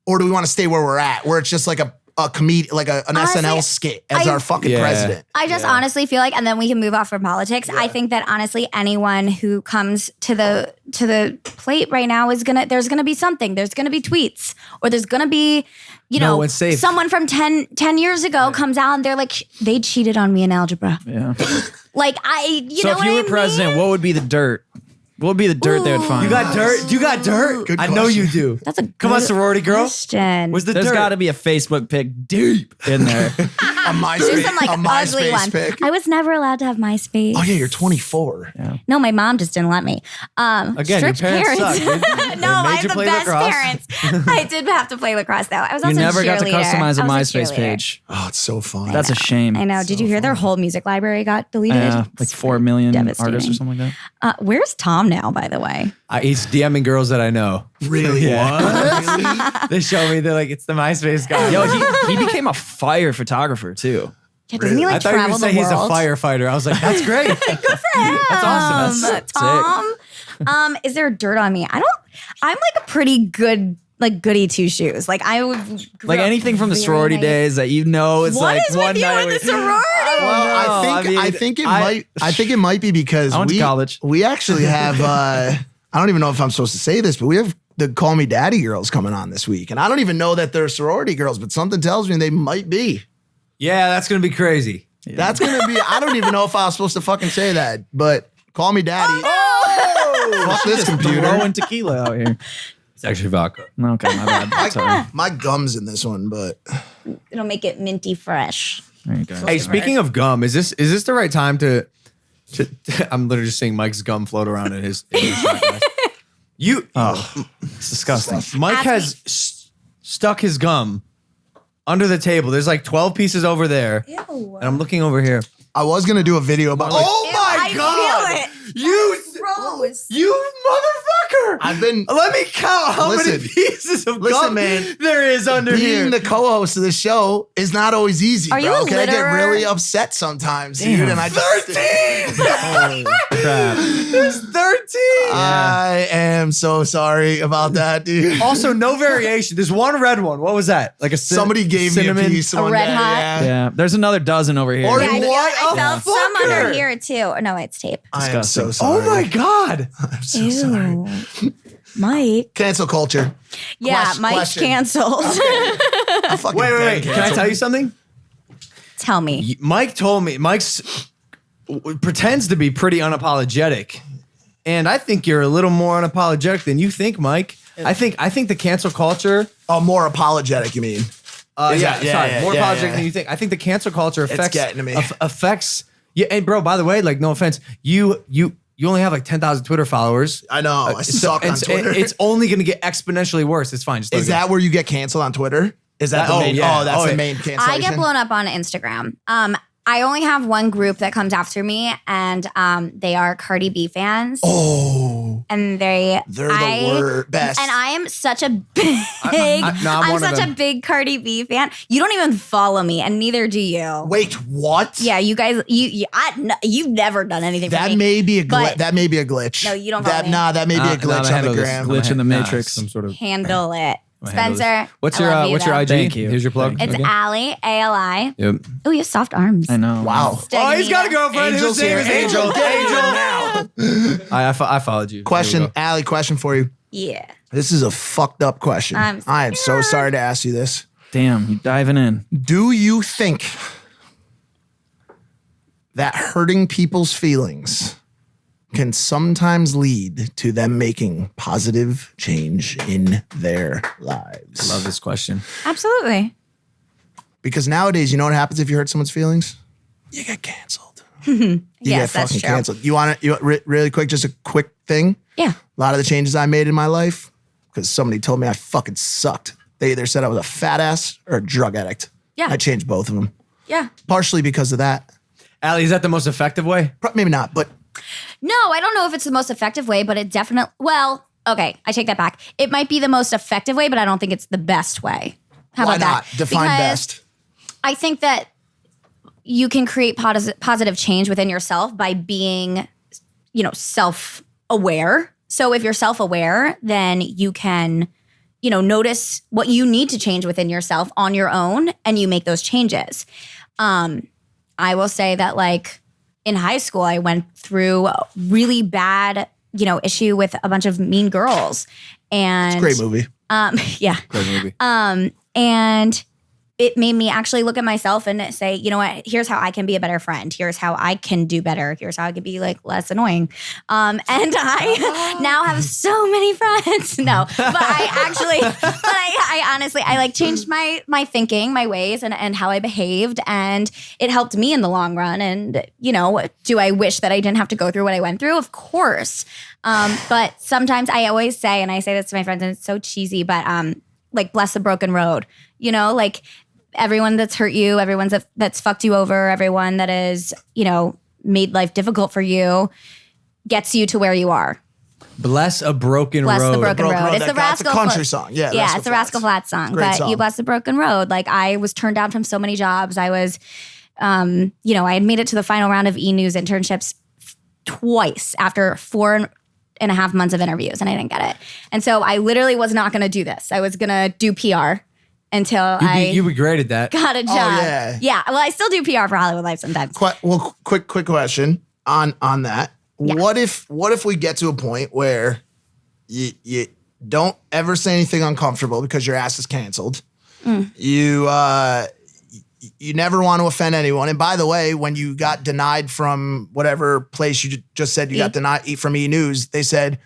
to stay where we're at, where it's just like a comedian, like an SNL skit as our fucking president? I just honestly feel like, and then we can move off from politics. I think that honestly, anyone who comes to the plate right now there's gonna be something. There's gonna be tweets, or there's gonna be, someone from 10 years ago comes out and they're like, they cheated on me in algebra. Yeah. Like So if you were president, what would be the dirt? What would be the dirt they would find? You got dirt? You got dirt? Good I know question. you do. That's a Come on, good sorority girl. question. Where's the There's dirt? got to be a Facebook pic deep in there. A MySpace, There's some like a ugly MySpace one. pic. I was never allowed to have MySpace. Oh yeah, you're 24. Yeah. No, my mom just didn't let me. Again, your strict parents suck, dude. No, I have the best parents. I did have to play lacrosse though. I was You also never a got to cheerleader. customize a I was MySpace cheerleader. page. Oh, it's so fun. That's a shame. I know. Did you hear their whole music library got deleted? Yeah, like 4 million Devastating. artists or something like that. Where's Tom now, by the way? He's DMing girls that I know. Really? Yeah. What? They show me, they're like, it's the MySpace guy. Yo, he became a fire photographer too. Yeah, doesn't he I like thought you were travel going the to say he's a world? firefighter. I was like, that's great. Good for him. That's awesome. That's Tom. Is there dirt on me? I'm like a pretty good, like goody two shoes. Like I would Like anything from the very sorority nice. days that it's What like is one with you night. and the sorority? I think it might be because I went to college. we actually have I don't even know if I'm supposed to say this, but we have the Call Me Daddy girls coming on this week. And I don't even know that they're sorority girls, but something tells me they might be. Yeah, that's going to be crazy. Yeah. That's going to be, I don't even know if I was supposed to fucking say that, but Call Me Daddy. Fuck this computer. Throwing tequila out here. It's actually vodka. Okay, my bad. Sorry. My gum's in this one, but It'll make it minty fresh. There you go. Hey, speaking of gum, is this the right time to I'm literally just seeing Mike's gum float around in his shot glass. It's disgusting. Mike has stuck his gum under the table. There's like 12 pieces over there. Ew. And I'm looking over here. I was going to do a video about Oh my God! I feel it. Gross. You motherfucker! I've been Let me count how many Listen. pieces of Listen, gum man. there is under here. being the co-host of the show is not always easy. Are you bro, a okay? I get litterer? really upset sometimes, dude. And I just 13! Holy crap. There's 13! I am so sorry about that, dude. Also, no variation. There's one red one. What was that? Like a Somebody gave cinnamon? me a piece A one red day, hot? yeah. Yeah, there's another dozen over here. Or- Yeah, I What felt a some fucker. under here too. No, it's tape. I am so Disgusting. sorry. Oh my God! I'm so sorry. Mike. Cancel culture. Yeah, Mike's question. canceled. I'm fucking Wait. dead Can I canceled. tell you something? Tell me. Mike told me, Mike's pretends to be pretty unapologetic. And I think you're a little more unapologetic than you think, Mike. I think the cancel culture. Oh, more apologetic, you mean? More apologetic than you think. I think the cancel culture affects getting to me. affects. Yeah, and bro, by the way, like no offense, you only have like 10,000 Twitter followers. I know. I suck on Twitter. It's only going to get exponentially worse. It's fine. Just is that where you get canceled on Twitter? Is that the main? Yeah. Oh, that's the main cancellation. I get blown up on Instagram. I only have one group that comes after me, and they are Cardi B fans. Oh, and they're the best. And I am such a big, I'm such a big Cardi B fan. You don't even follow me, and neither do you. Wait, what? Yeah, you guys, you've never done anything. That for me, may be a glitch. That may be a glitch. No, you don't follow me. Nah, that may be a glitch on the gram. Glitch in the Matrix. Some sort of Handle it. Spencer, what's I your love you, what's your though. IG? Thank you. Here's your plug. It's Okay. Ali, A-L-I. Yep. Oh, you have soft arms. I know. Wow. Oh, he's got a girlfriend. Angel's His name is here. Angel. Angel. I followed you. Question, Allie, question for you. Yeah. This is a fucked up question. I am so sorry to ask you this. Damn, you diving in. Do you think that hurting people's feelings can sometimes lead to them making positive change in their lives? I love this question. Absolutely. Because nowadays, you know what happens if you hurt someone's feelings? You get canceled. You Yes, get that's fucking true. canceled. You want to, really quick, just a quick thing? Yeah. A lot of the changes I made in my life, because somebody told me I fucking sucked. They either said I was a fat ass or a drug addict. Yeah. I changed both of them. Yeah. Partially because of that. Ali, is that the most effective way? Maybe not, but No, I don't know if it's the most effective way, but it definitely, well, okay, I take that back. It might be the most effective way, but I don't think it's the best way. How why about not? that? Define Because best. I think that you can create positive change within yourself by being, self-aware. So if you're self-aware, then you can, notice what you need to change within yourself on your own, and you make those changes. I will say that, like, in high school, I went through a really bad, issue with a bunch of mean girls. And Great movie. yeah. Great movie. And it made me actually look at myself and say, you know what, here's how I can be a better friend. Here's how I can do better. Here's how I can be like less annoying. And I now have so many friends. No, but I honestly, I like changed my thinking, my ways and how I behaved. And it helped me in the long run. And, do I wish that I didn't have to go through what I went through? Of course. But sometimes I always say, and I say this to my friends and it's so cheesy, but like bless the broken road, like everyone that's hurt you, everyone that's fucked you over, everyone that is, made life difficult for you gets you to where you are. Bless a broken Bless road. the broken road. It's the That's a Rascal country Flatts song. Yeah, yeah, it's the Rascal Flatts song. Great But song. you bless the broken road. Like I was turned down from so many jobs. I was, I had made it to the final round of E! News internships twice after 4.5 months of interviews, and I didn't get it. And so I literally was not going to do this. I was going to do PR until You regretted that. got a job. yeah. Yeah. Well, I still do PR for Hollywood Life sometimes. Quick question on that. Yeah. What if we get to a point where you don't ever say anything uncomfortable because your ass is canceled? You never want to offend anyone. And by the way, when you got denied from whatever place you just said you got denied from E! News, they said,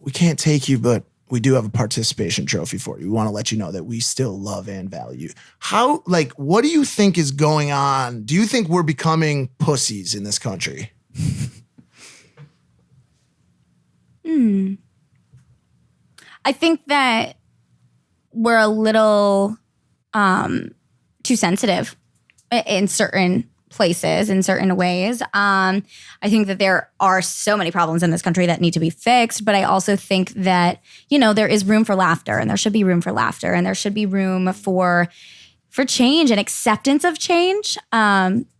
we can't take you, but we do have a participation trophy for you. We want to let you know that we still love and value. What do you think is going on? Do you think we're becoming pussies in this country? I think that we're a little too sensitive in certain places, in certain ways. I think that there are so many problems in this country that need to be fixed, but I also think that, there is room for laughter, and there should be room for laughter, and there should be room for change and acceptance of change.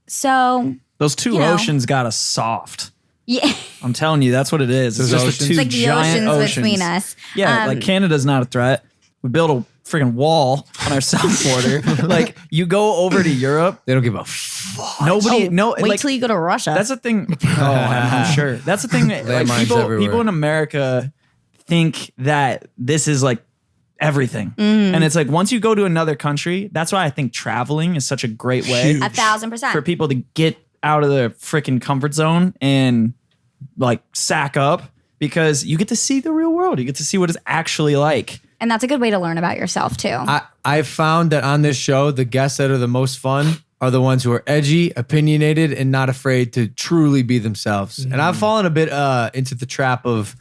So Those two oceans got us soft. yeah, I'm telling you, that's what it is. It's Those just the oceans? two it's like the giant oceans between us. Yeah, like Canada's not a threat. We built a freaking wall on our south border. Like you go over to Europe, They don't give a fuck. nobody. Wait till you go to Russia. That's the thing. Oh, I'm sure. That's the thing. Like Landmines everywhere. people in America think that this is like everything, and it's like once you go to another country, that's why I think traveling is such a great way 1,000%. for people to get out of the freaking comfort zone and like sack up because you get to see the real world. You get to see what it's actually like. And that's a good way to learn about yourself too. I've found that on this show, the guests that are the most fun are the ones who are edgy, opinionated, and not afraid to truly be themselves. And I've fallen a bit into the trap of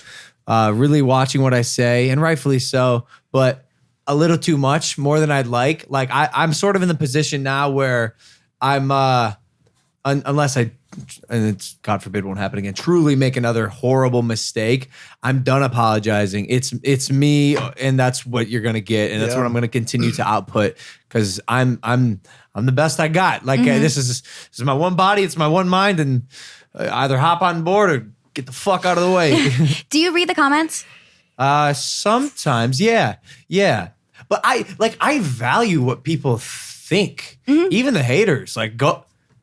really watching what I say, and rightfully so, but a little too much, more than I'd like. Like I'm sort of in the position now where I'm, unless I, and it's God forbid won't happen again, truly make another horrible mistake, I'm done apologizing. It's me, and that's what you're gonna get, and that's what I'm gonna continue to output because I'm the best I got. Like this is my one body, it's my one mind, and either hop on board or get the fuck out of the way. Do you read the comments? Sometimes, yeah. But I value what people think, even the haters. Like go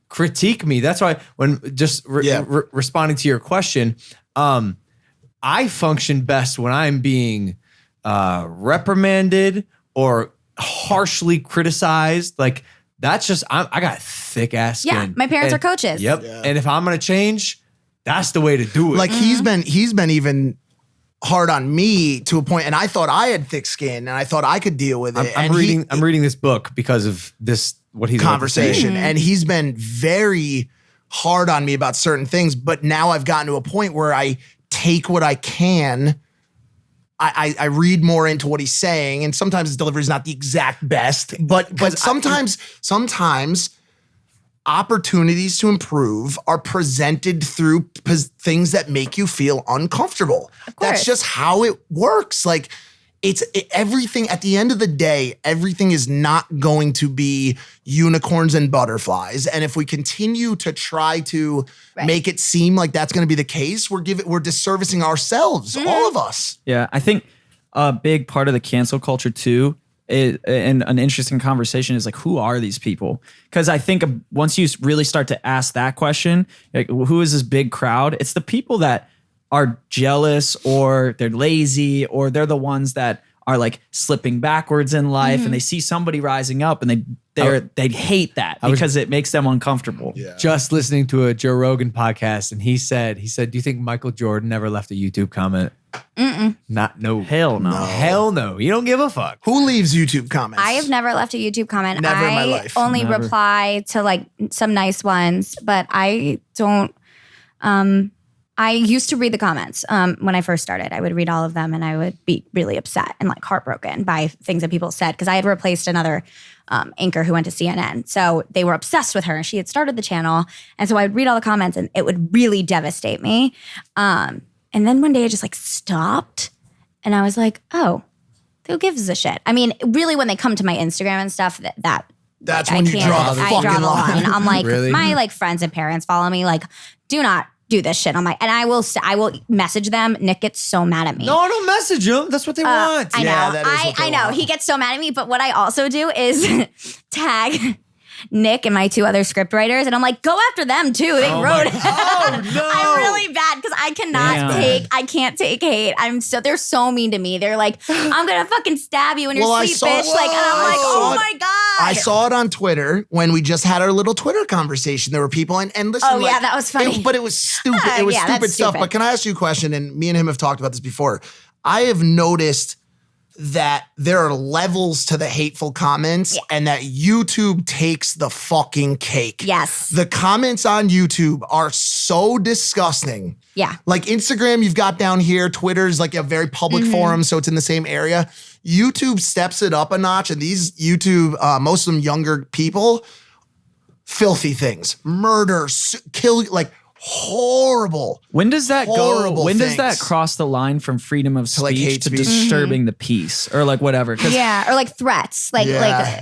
critique me. That's why when just responding to your question, I function best when I'm being reprimanded or harshly criticized. Like that's just I got thick ass skin. Yeah, my parents are coaches. Yep. Yeah. And if I'm gonna change, that's the way to do it. Like he's been even hard on me to a point, and I thought I had thick skin and I thought I could deal with it. I'm reading this book because of this what he's conversation, and he's been very hard on me about certain things. But now I've gotten to a point where I take what I can. I read more into what he's saying, and sometimes his delivery is not the exact best, but sometimes opportunities to improve are presented through things that make you feel uncomfortable. That's just how it works. Like everything at the end of the day, everything is not going to be unicorns and butterflies. And if we continue to try to make it seem like that's going to be the case, we're disservicing ourselves, all of us. Yeah, I think a big part of the cancel culture too, and an interesting conversation is like, who are these people? Because I think once you really start to ask that question, like, who is this big crowd? It's the people that are jealous, or they're lazy, or they're the ones that are like slipping backwards in life, and they see somebody rising up, and they hate that because it makes them uncomfortable. Yeah. Just listening to a Joe Rogan podcast, and he said, do you think Michael Jordan ever left a YouTube comment? No. Hell no. Hell no. You don't give a fuck. Who leaves YouTube comments? I have never left a YouTube comment. Never in my life. I only reply to like some nice ones, but I don't. I used to read the comments when I first started. I would read all of them, and I would be really upset and like heartbroken by things that people said, because I had replaced another anchor who went to CNN. So they were obsessed with her. She had started the channel, and so I would read all the comments, and it would really devastate me. And then one day I just like stopped, and I was like, oh, who gives a shit? I mean, really, when they come to my Instagram and stuff, that's when you draw the fucking line. I'm like, Really? my like friends and parents follow me. Like, do not do this shit on my. And I will message them. Nick gets so mad at me. No, don't message them. That's what they want. I know. Yeah, that is what they I know. want. He gets so mad at me. But what I also do is tag Nick and my two other script writers, and I'm like, go after them too. They wrote it. Oh no! I'm really bad because I can't take hate. They're so mean to me. They're like, I'm gonna fucking stab you in your sleep, bitch. Like, and I'm like, oh my god. I saw it on Twitter when we just had our little Twitter conversation. There were people, and listen. Oh, yeah, that was funny. But it was stupid. It was stupid stuff. Stupid. But can I ask you a question? And me and him have talked about this before. I have noticed that there are levels to the hateful comments, and that YouTube takes the fucking cake. Yes. The comments on YouTube are so disgusting. Yeah. Like Instagram, you've got down here. Twitter's like a very public forum, so it's in the same area. YouTube steps it up a notch, and these YouTube, most of them younger people, filthy things, murder, kill, like horrible. When does that horrible When does that things. cross the line from freedom of like, speech hate to speech? disturbing the peace, or like whatever? Yeah, or like threats. Like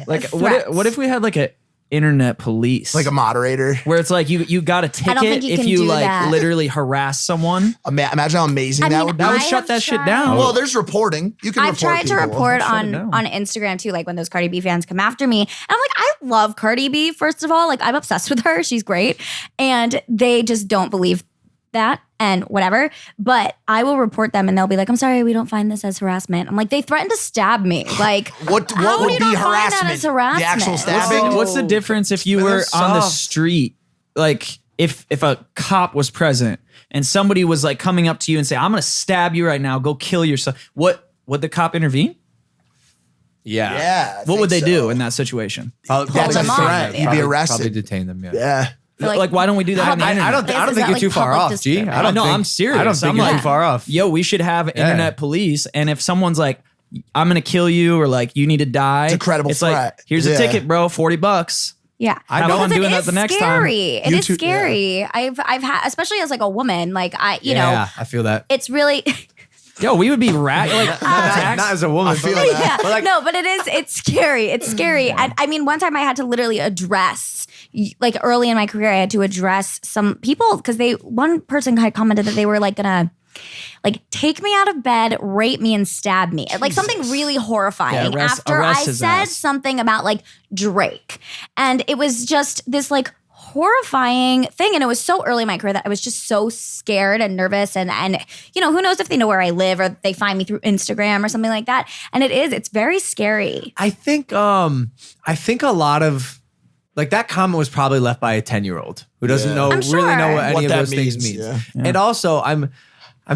Like threats. what if we had like a internet police, Like a moderator. where it's like you got a I don't ticket think you if can you do like that. literally harass someone? Imagine how amazing that would be. That would I shut have that shit tried- down. Well, there's reporting. You can I've tried to people. report Shut it on down. Instagram too, like when those Cardi B fans come after me. And I'm like, I love Cardi B, first of all. Like, I'm obsessed with her. She's great. And they just don't believe that and whatever. But I will report them, and they'll be like, I'm sorry, we don't find this as harassment. I'm like, they threatened to stab me. Like, What how would do you be not find that harassment? as harassment? The actual stabbing? What's the difference if you But were they're on the soft. street? Like, if a cop was present and somebody was like coming up to you and say, I'm gonna stab you right now, go kill yourself, would the cop intervene? Yeah. Yeah. I What would they think do so. in that situation? Probably That's a them off. threat. You'd be Probably arrested. detain them. Yeah. Yeah. Like, why don't we do that on the internet? I don't Is think that you're like too far public off, G. disclosure? I don't know, think, I'm serious. I don't think I'm you're like- too far off. Yo, we should have internet police. And if someone's like, I'm gonna kill you, or like you need to die, It's a credible It's threat. like, here's a Yeah. ticket, bro, $40. Yeah. Have fun Because doing it that is the next time. scary. It You is too- scary. I've had, especially as like a woman, like you know, Yeah, I feel that. it's really Yo, we would be like Not as a woman. I feel but, that. yeah. like- no, but it's scary. It's scary. And I mean, one time I had to literally address, like early in my career, I had to address some people because one person had commented that they were like gonna like take me out of bed, rape me, and stab me. Like something really horrifying. Yeah, after I arrest his said ass. something about like Drake. And it was just this like horrifying thing. And it was so early in my career that I was just so scared and nervous. And you know, who knows if they know where I live or they find me through Instagram or something like that. And it's very scary. I think a lot of like that comment was probably left by a 10-year-old who doesn't Yeah. know I'm really know sure. what any What of that those things means, means. yeah. And also I'm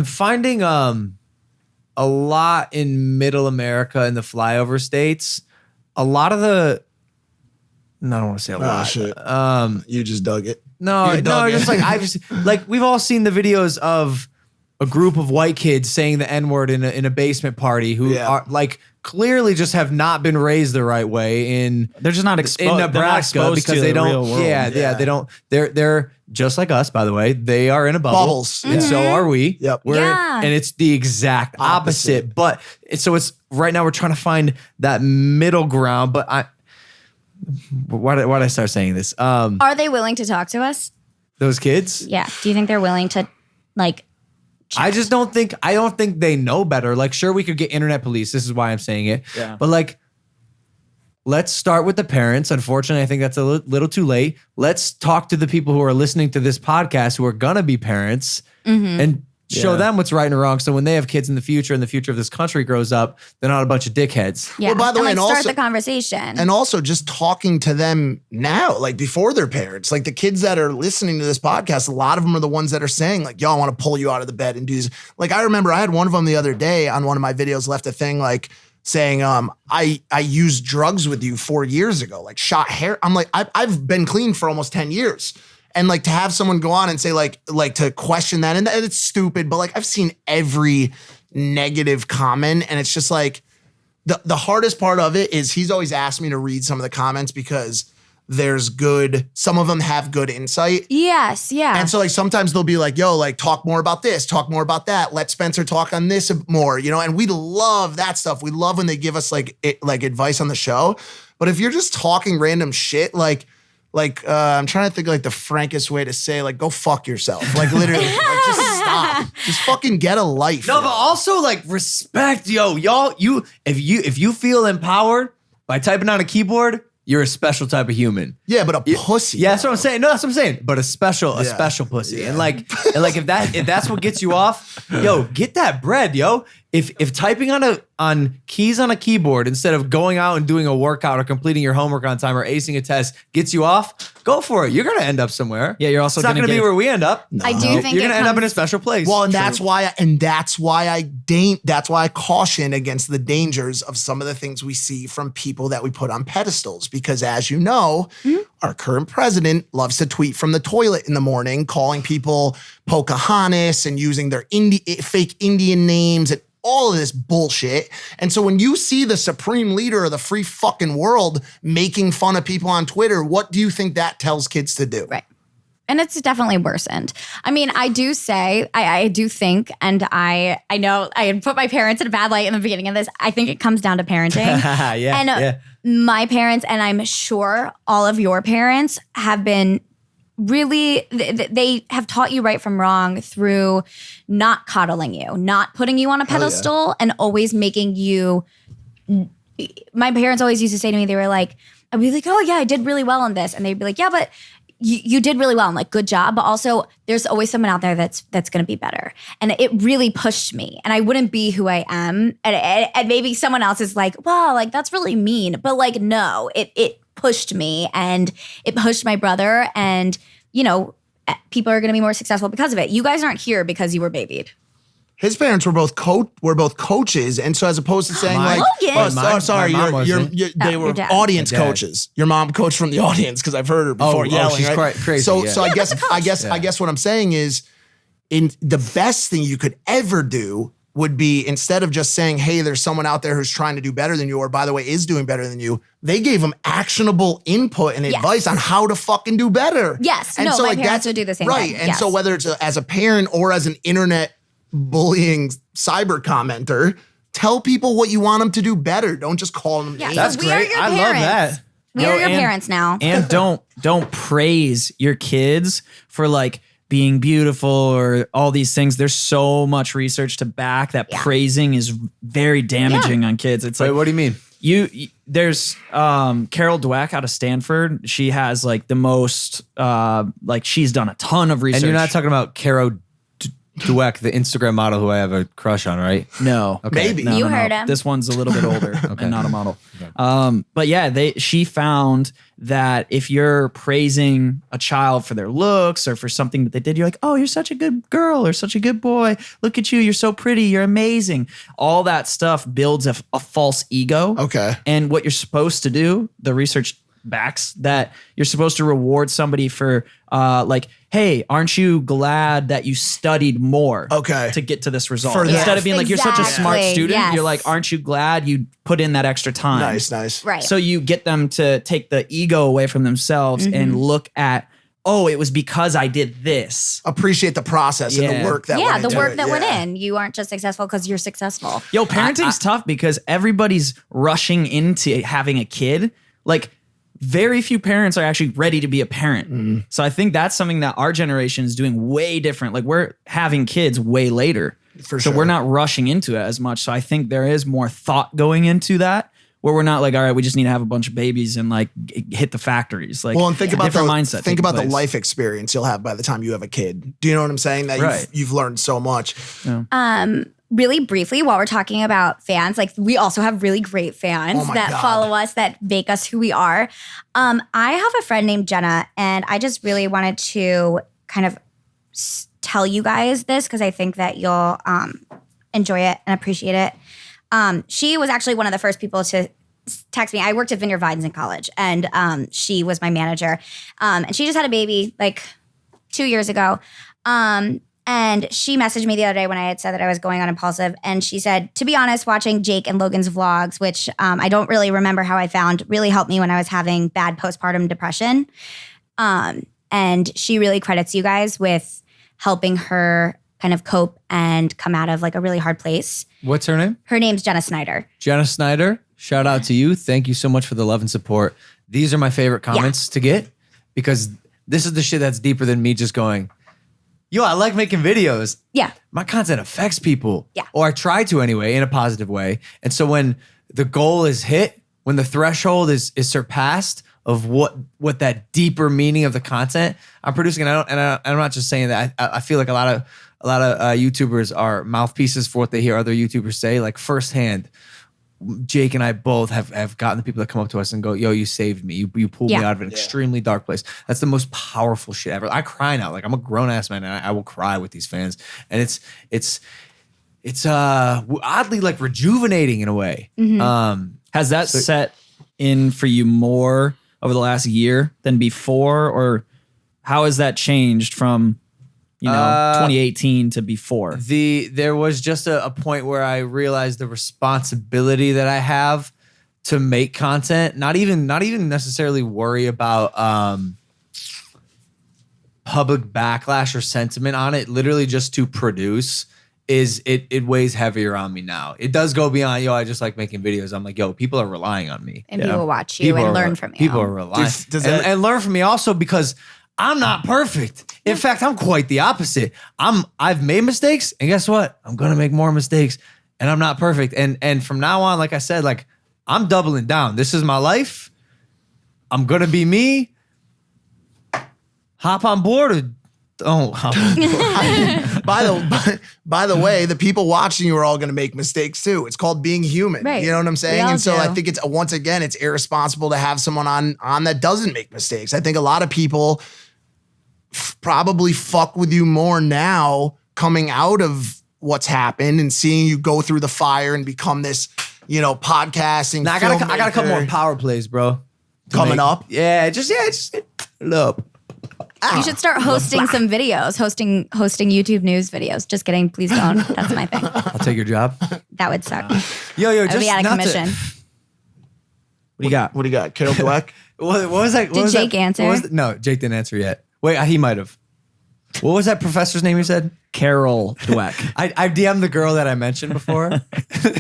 finding a lot in middle America and the flyover states, a lot of the I don't want to say a Oh, lot. shit. You just dug it. No, You dug it. just like we've all seen the videos of a group of white kids saying the N-word in a basement party who Yeah. are like clearly just have not been raised the right way in They're just not in exposed. Nebraska because they don't. Yeah, Yeah. they don't. They're just like us, by the way. They are in a bubble, Bubbles. and so are we. Yep. Yeah. And it's the exact opposite. But so it's right now we're trying to find that middle ground. But why did I start saying this? Are they willing to talk to us? Those kids. Yeah. Do you think they're willing to like I just don't think they know better. Like, sure, we could get internet police. This is why I'm saying it. Yeah. But like, let's start with the parents. Unfortunately, I think that's a little too late. Let's talk to the people who are listening to this podcast who are gonna be parents and show Yeah. them what's right and wrong. So when they have kids in the future and the future of this country grows up, they're not a bunch of dickheads. yeah. Well, by the way, and and start also- the conversation. And also just talking to them now, like before their parents, like the kids that are listening to this podcast, a lot of them are the ones that are saying like, yo, I want to pull you out of the bed and do this. Like, I remember I had one of them the other day on one of my videos left a thing like saying, I used drugs with you 4 years ago, like shot hair. I'm like, I've been clean for almost 10 years. And like to have someone go on and say like to question that, and it's stupid, but like I've seen every negative comment, and it's just like the hardest part of it is he's always asked me to read some of the comments because some of them have good insight. yes. Yeah. And so like sometimes they'll be like, yo, like talk more about this, talk more about that. Let Spencer talk on this more, you know, and we love that stuff. We love when they give us like advice on the show. But if you're just talking random shit, like I'm trying to think like the frankest way to say, like, go fuck yourself. Like literally, like, just stop. Just fucking get a life. No, yo. but also like respect, y'all. If you feel empowered by typing on a keyboard, you're a special type of human. Yeah, but a pussy. Yeah, that's what I'm saying. No, that's what I'm saying. But a special pussy. Yeah. And like if that's what gets you off, yo, get that bread, yo. If typing on keys on a keyboard instead of going out and doing a workout or completing your homework on time or acing a test gets you off, go for it. You're gonna end up somewhere. Yeah, you're also it's not gonna be get- where we end up. I do think You're gonna it end up in a comes- special place. Well, and that's why I caution against the dangers of some of the things we see from people that we put on pedestals. Because as you know, our current president loves to tweet from the toilet in the morning, calling people Pocahontas and using their fake Indian names and all of this bullshit. And so when you see the supreme leader of the free fucking world making fun of people on Twitter, what do you think that tells kids to do? Right. And it's definitely worsened. I mean, I do say, I do think, and I know I had put my parents in a bad light in the beginning of this. I think it comes down to parenting. Yeah, and yeah. my parents, and I'm sure all of your parents have been really, they have taught you right from wrong through not coddling you, not putting you on a pedestal, and always making you. My parents always used to say to me, they were like, I'd be like, oh yeah, I did really well on this. And they'd be like, yeah, but you did really well and like, good job. But also there's always someone out there that's going to be better. And it really pushed me, and I wouldn't be who I am. And maybe someone else is like, wow, like that's really mean. But like, no, it pushed me, and it pushed my brother. And, you know, people are going to be more successful because of it. You guys aren't here because you were babied. His parents were both coaches, and so as opposed to saying Mine- Logan. oh, Mine- sorry, my mom wasn't. they your were dad. audience My dad. coaches. Your mom coached from the audience because I've heard her before Oh, yelling. she's right? quite crazy, So, yeah. so I guess what I'm saying is, in the best thing you could ever do would be, instead of just saying, hey, there's someone out there who's trying to do better than you, or by the way, is doing better than you, they gave them actionable input and Yes. advice on how to fucking do better. Yes. No, my parents would do the same right. thing. And Yes. so whether it's as a parent or as an internet bullying cyber commenter, tell people what you want them to do better. Don't just call them. Yeah, names. That's so we are great. your I love parents. that. We are your and- parents now. And don't praise your kids for like being beautiful or all these things. There's so much research to back that praising is very damaging on kids. It's Wait, like what do you mean? there's Carol Dweck out of Stanford. She has like the most like she's done a ton of research. And you're not talking about Caro Dweck, the Instagram model who I have a crush on, right? No. Maybe. No, You no, no. heard him. This one's a little bit older and not a model. But yeah, she found that if you're praising a child for their looks or for something that they did, you're like, oh, you're such a good girl or such a good boy. Look at you. You're so pretty. You're amazing. All that stuff builds a false ego. Okay. And what you're supposed to do, the research backs that you're supposed to reward somebody for like, hey, aren't you glad that you studied more Okay. to get to this result? For Instead that. of being like, you're such a smart Exactly, student, yes. you're like, aren't you glad you put in that extra time? Nice. Right. So you get them to take the ego away from themselves and look at, oh, it was because I did this. Appreciate the process and Yeah. the work that went the into work it. that went Yeah. in. You aren't just successful because you're successful. Yo, parenting's tough because everybody's rushing into having a kid. Like, very few parents are actually ready to be a parent. So I think that's something that our generation is doing way different. Like, we're having kids way later. For So sure. we're not rushing into it as much. So I think there is more thought going into that, where we're not like, all right, we just need to have a bunch of babies and like hit the factories. Like, Well, and think about different mindset. Think about the place. life experience you'll have by the time you have a kid. Do you know what I'm saying? That Right. you've learned so much. Really briefly, while we're talking about fans, like we also have really great fans Oh my that God. follow us, that make us who we are. I have a friend named Jenna, and I just really wanted to kind of tell you guys this because I think that you'll enjoy it and appreciate it. She was actually one of the first people to text me. I worked at Vineyard Vines in college, and she was my manager. And she just had a baby like 2 years ago. And she messaged me the other day when I had said that I was going on Impaulsive. And she said, to be honest, watching Jake and Logan's vlogs, which I don't really remember how I found, really helped me when I was having bad postpartum depression. And she really credits you guys with helping her kind of cope and come out of like a really hard place. What's her name? Her name's Jenna Snyder. Jenna Snyder. Shout out to you. Thank you so much for the love and support. These are my favorite comments to get because this is the shit that's deeper than me just going, yo, I like making videos. Yeah. My content affects people. Yeah. Or I try to anyway, in a positive way. And so when the goal is hit, when the threshold is surpassed of what that deeper meaning of the content I'm producing, and I'm not just saying that. I feel like a lot of YouTubers are mouthpieces for what they hear other YouTubers say. Like firsthand, Jake and I both have gotten the people that come up to us and go, yo, you saved me. You pulled me Yeah. out of an extremely dark place. That's the most powerful shit ever. I cry now. Like I'm a grown ass man and I will cry with these fans. And it's oddly like rejuvenating in a way. Has that set in for you more over the last year than before? Or how has that changed from, 2018 to before? There was just a point where I realized the responsibility that I have to make content, not even necessarily worry about public backlash or sentiment on it, literally just to produce it weighs heavier on me now. It does go beyond, yo, I just like making videos. I'm like, yo, people are relying on me. And people watch you People and are- learn from you. People are relying. And learn from me also because I'm not perfect. In fact, I'm quite the opposite. I've made mistakes, and guess what? I'm gonna make more mistakes, and I'm not perfect. And from now on, like I said, like I'm doubling down. This is my life. I'm gonna be me. Hop on board or don't hop on board. By the way, the people watching you are all going to make mistakes too. It's called being human. Right. You know what I'm saying? We all And so do. I think it's once again, it's irresponsible to have someone on that doesn't make mistakes. I think a lot of people probably fuck with you more now coming out of what's happened and seeing you go through the fire and become this, podcasting. Now, I got a couple more power plays, bro. Coming up. Yeah, just look. You should start hosting some videos, hosting YouTube news videos. Just kidding. Please don't. That's my thing. I'll take your job. That would suck. Yo, I would just be out of not commission. What do you got? What do you got? Carol Dweck? What was that? Did Jake answer? No, Jake didn't answer yet. Wait, he might have. What was that professor's name you said? Carol Dweck. I DM'd the girl that I mentioned before.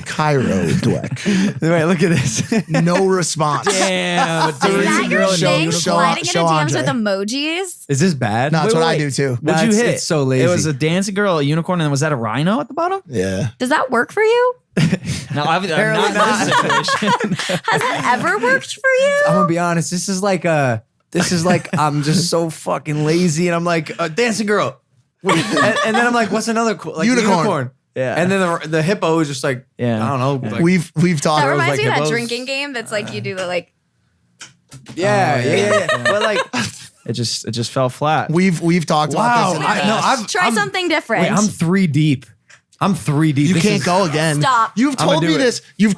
Cairo Dweck. Wait, look at this. No response. Damn. Is that your thing? show- Sliding into show DMs Andre. with emojis? Is this bad? No, that's Wait, what I wait. do too. What'd you hit? It's so lazy. It was a dancing girl, a unicorn, and was that a rhino at the bottom? Yeah. Does that work for you? No, I've not in this situation. Has that ever worked for you? I'm gonna be honest. This is like I'm just so fucking lazy, and I'm like dancing girl, and then I'm like, what's another cool like Unicorn. Yeah. and then the hippo is just like Yeah. I don't know. Like, We've talked. That reminds like me of that hippos. drinking game that's like you do the like. yeah. But like, It just fell flat. We've talked wow. about this. In the past. Try something different. Wait, I'm 3 deep. You This can't is- go again. Stop. You've I'ma told do me it. this. You've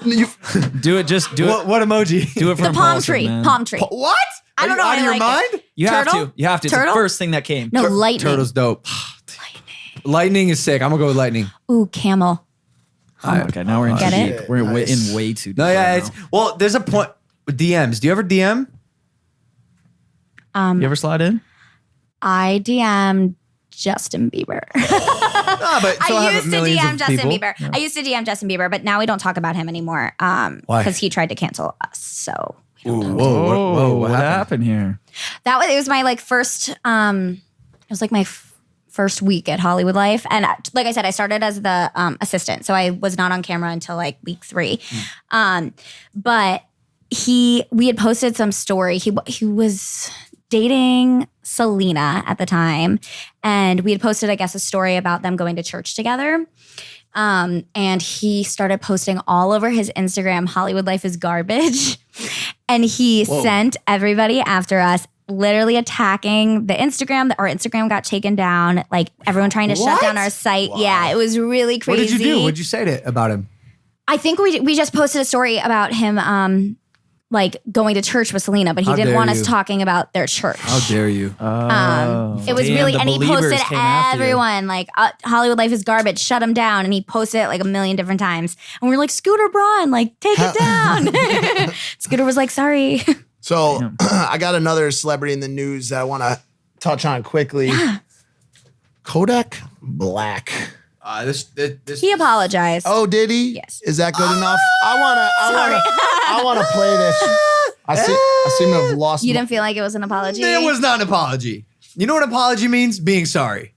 Do it. Just do it. What emoji? Do it for the palm Impaulsive, tree. man. Palm tree. what? I don't know. Out I of your like mind? It. You have Turtle? to. You have to. It's the Turtle? first thing that came. No, lightning. Turtle's dope. Lightning is sick. I'm gonna go with lightning. Ooh, camel. Oh, okay, now we're in Get too it? deep. We're Nice. in way too deep. No, yeah. right It's well. There's a point. With DMs. Do you ever DM? now. You ever slide in? I DM Justin Bieber. No, but so I have used to millions DM of Justin people. Bieber. I used to DM Justin Bieber, but now we don't talk about him anymore. Why? Because he tried to cancel us. So Ooh, whoa, what happened here? it was my like first. It was like my first week at Hollywood Life, and like I said, I started as the assistant, so I was not on camera until like week 3. But we had posted some story. He was dating Selena at the time, and we had posted, I guess, a story about them going to church together. And he started posting all over his Instagram, Hollywood Life is garbage. And he sent everybody after us, literally attacking the Instagram. Our Instagram got taken down, like everyone trying to shut down our site. Wow. Yeah, it was really What crazy. did you do? What did you say about him? I think we just posted a story about him like going to church with Selena, but he How didn't dare want you. us talking about their church. How dare you? It was really, and he posted everyone like Hollywood Life is garbage, shut him down, and he posted it like a million different times. And we were like, Scooter Braun, like take it down. Scooter was like, sorry. So I got another celebrity in the news that I want to touch on quickly. Kodak Black. This He apologized. Oh, did he? Yes. Is that good enough? I wanna play this. I seem to have lost. You didn't feel like it was an apology? It was not an apology. You know what apology means? Being sorry.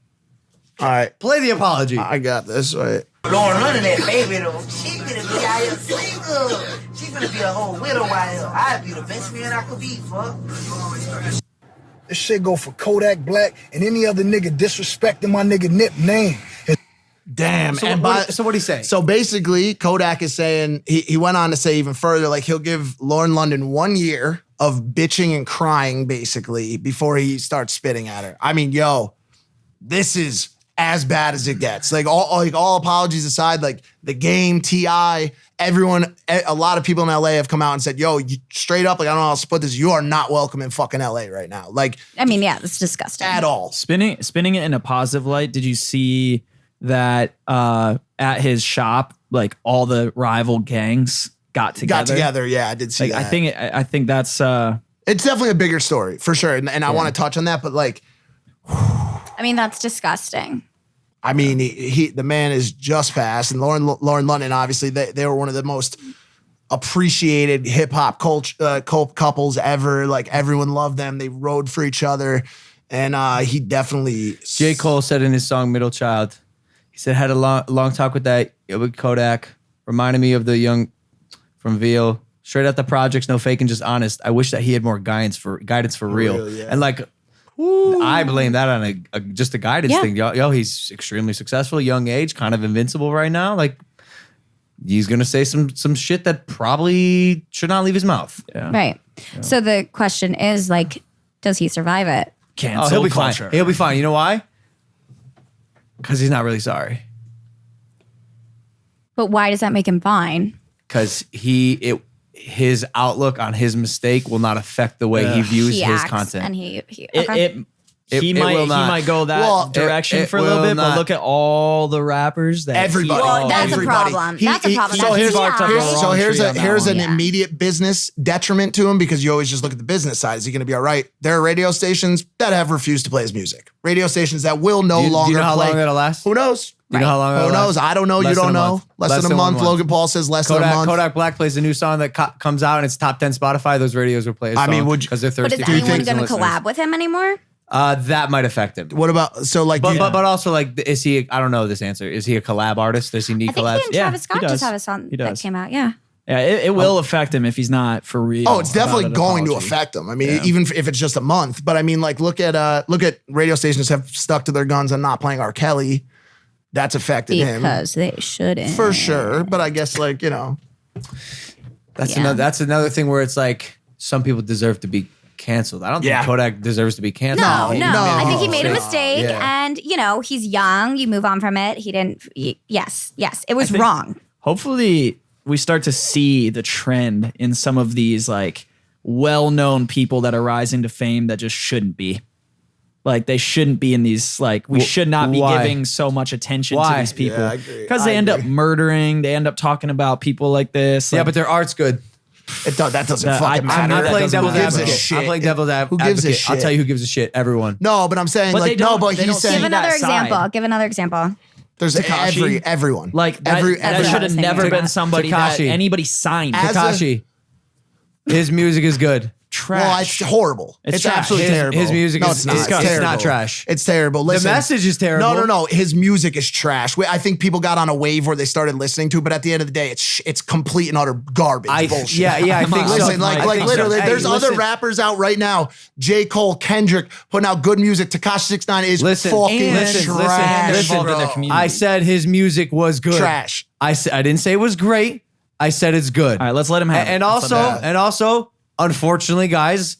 All right, Play the apology. I got this. Right. Lauren London, that baby though, she finna be out here single. She finna be a whole widow out here. I'd be the best man I could be, fuck. This shit go for Kodak Black and any other nigga disrespecting my nigga name. Damn. So and what did he say? So basically, Kodak is saying, he went on to say even further, like he'll give Lauren London 1 year of bitching and crying, basically, before he starts spitting at her. I mean, yo, this is as bad as it gets. Like all apologies aside, like the game, T.I., everyone, a lot of people in LA have come out and said, yo, straight up, like I don't know how to put this, you are not welcome in fucking LA right now. Like I mean, yeah, it's disgusting. at all. Spinning it in a positive light. Did you see that at his shop, like all the rival gangs got together? Yeah, I did see Like that. I think that's It's definitely a bigger story for sure. And I want to touch on that, but like, I mean, that's disgusting. I mean, the man is just passed, and Lauren London, obviously, they were one of the most appreciated hip hop couples ever. Like everyone loved them. They rode for each other, and he definitely. J. Cole said in his song "Middle Child," he said, "Had a long talk with Kodak. Reminded me of the young from VO. Straight out the projects, no faking, just honest. I wish that he had more guidance for real. yeah. And like." I blame that on just a guidance thing. Yo, he's extremely successful, young age, kind of invincible right now. Like he's gonna say some shit that probably should not leave his mouth. yeah. Right. So the question is like, does he survive it? cancel he'll be culture. fine. He'll be fine. You know why? Because he's not really sorry. But why does that make him fine? Because his outlook on his mistake will not affect the way he views He his acts content. and okay. He might go that direction for a little bit, but look at all the rappers that Everybody. Well, that's everybody. a problem. That's a problem. So That's here's an Yeah. immediate business detriment to him because you always just look at the business side. Is he going to be all right? There are radio stations that have refused to play his music. Radio stations that will no longer Do you know how play. long that'll last? Who knows? Do you know how long Who that'll knows? last? I don't know. Less You than don't a know. month. Less than a month. Logan Paul says less than a month. Kodak Black plays a new song that comes out and it's top 10 Spotify. Those radios will play his I mean, song would you- because they're thirsty. But is for anyone views going and to listeners. collab with him anymore? That might affect him. What about But also like, is he? I don't know this answer. Is he a collab artist? Does he need I think collabs? he and Yeah, Travis he Scott just does. have a song He that does. came out. Yeah. Yeah, it will affect him if he's not for real. Oh, it's definitely about an going to apology. affect them. I mean, even if it's just a month. But I mean, like, look at radio stations have stuck to their guns on not playing R. Kelly. That's affected him Because they shouldn't. for sure. But I guess that's Yeah. That's another thing where it's like some people deserve to be canceled. I don't think Kodak deserves to be canceled. No. I think he made a no. mistake, Yeah. and he's young. You move on from it. He didn't. Yes, it was wrong. Hopefully, we start to see the trend in some of these like well-known people that are rising to fame that just shouldn't be. Like they shouldn't be in these. Like we should not be why? giving so much attention to Why? these people Yeah, I agree. because they end up murdering. They end up talking about people like this. Yeah, Like, but their art's good. that doesn't That- fucking matter. I'm playing doesn't devil's matter. Who gives a advocate. shit? I'm playing devil's advocate. Who gives a shit? I'll tell you who gives a shit. Everyone. No, but I'm saying But they like no, don't- but they he's don't saying see Give that another side. example. Give another example. there's Tekashi? everyone. like that, that should have Tekashi. never been somebody that Tekashi. anybody signed. As Tekashi. His music is good. Trash. Well, it's horrible. It's trash. absolutely His- terrible. his music no, is it's not. disgusting. It's It's not terrible. trash. It's terrible. Listen, message is terrible. No. His music is trash. I think people got on a wave where they started listening to, but at the end of the day, it's complete and utter garbage. Bullshit. Yeah, I think so. Listen, I like think literally, so. there's Hey, other listen. rappers out right now. J. Cole, Kendrick putting out good music. Tekashi 69 is fucking trash. involved in their bro. community. I said his music was good. Trash. I didn't say it was great. I said it's good. All right, let's let him have it. And Let's let him also, unfortunately, guys,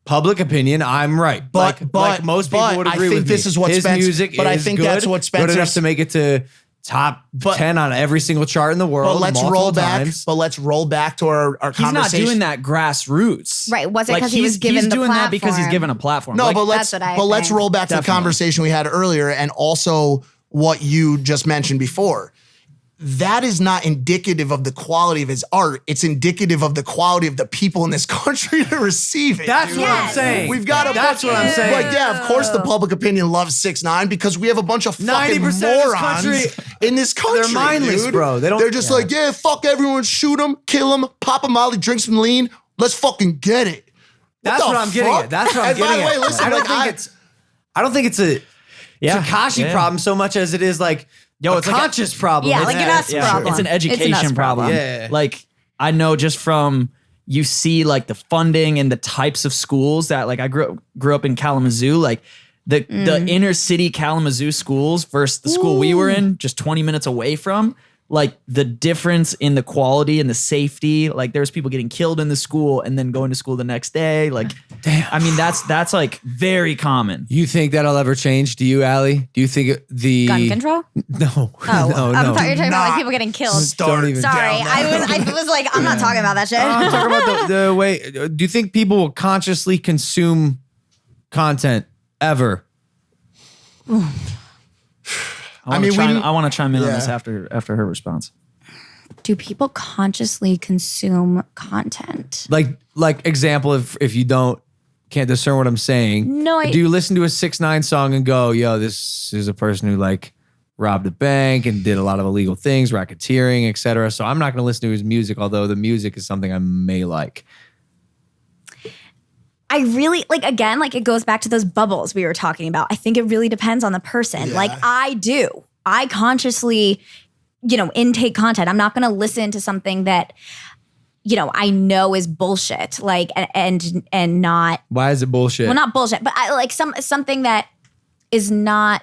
public opinion, I'm right. But like most people would I agree think with this me. is what his Spence- music but I is think good, that's what good enough Spencer's- to make it to top 10 on every single chart in the world. But let's multiple roll back. times. But let's roll back to our He's not conversation. doing that grassroots. Right, was it Like, 'cause he was given he's the doing that because he's platform? given a platform. No, Like, but let's That's what I let's think. roll back to the Definitely. conversation we had earlier, and also what you just mentioned before. That is not indicative of the quality of his art. It's indicative of the quality of the people in this country to receive it. That's dude. what I'm saying. We've got a That's bunch what I'm saying. Like, yeah, of course, the public opinion loves 6ix9ine because we have a bunch of fucking 90% of this morons country- in this country. They're mindless, dude. bro. They don't- They're just like, yeah, fuck everyone, shoot them, kill them, pop a Molly, drink some lean. Let's fucking get it. That's the what I'm getting fuck? at. That's what I'm And by getting the way, at. listen, I don't like, think I don't think it's a Yeah. Tekashi Yeah. problem so much as it is like a it's like a- conscious problem. Yeah, It's- like an us problem. It's an It's an us education problem. Yeah. Like I know just from you see like the funding and the types of schools that like I grew up in Kalamazoo, like the inner city Kalamazoo schools versus the school we were in, just 20 minutes away from. Like the difference in the quality and the safety, like there's people getting killed in the school and then going to school the next day. Like, damn. I mean, that's like very common. You think that'll ever change? Do you, Ali? Do you think the Gun control? No, Oh, no, I no. thought you were talking about Not like people getting killed. start even- Sorry, down I was like, I'm not talking about that shit. I'm talking about the way. Do you think people will consciously consume content ever? I mean, I want to chime in on this Yeah. after her response. Do people consciously consume content? Like example, if you can't discern what I'm saying. No, do you listen to a 6ix9ine song and go, yo, this is a person who like robbed a bank and did a lot of illegal things, racketeering, etc. So I'm not going to listen to his music, although the music is something I may like. I really like, again, like it goes back to those bubbles we were talking about. I think it really depends on the person. Like I consciously, intake content. I'm not going to listen to something that, I know is bullshit. Like, and not, Why is it bullshit? well, not bullshit, but I like something that is not.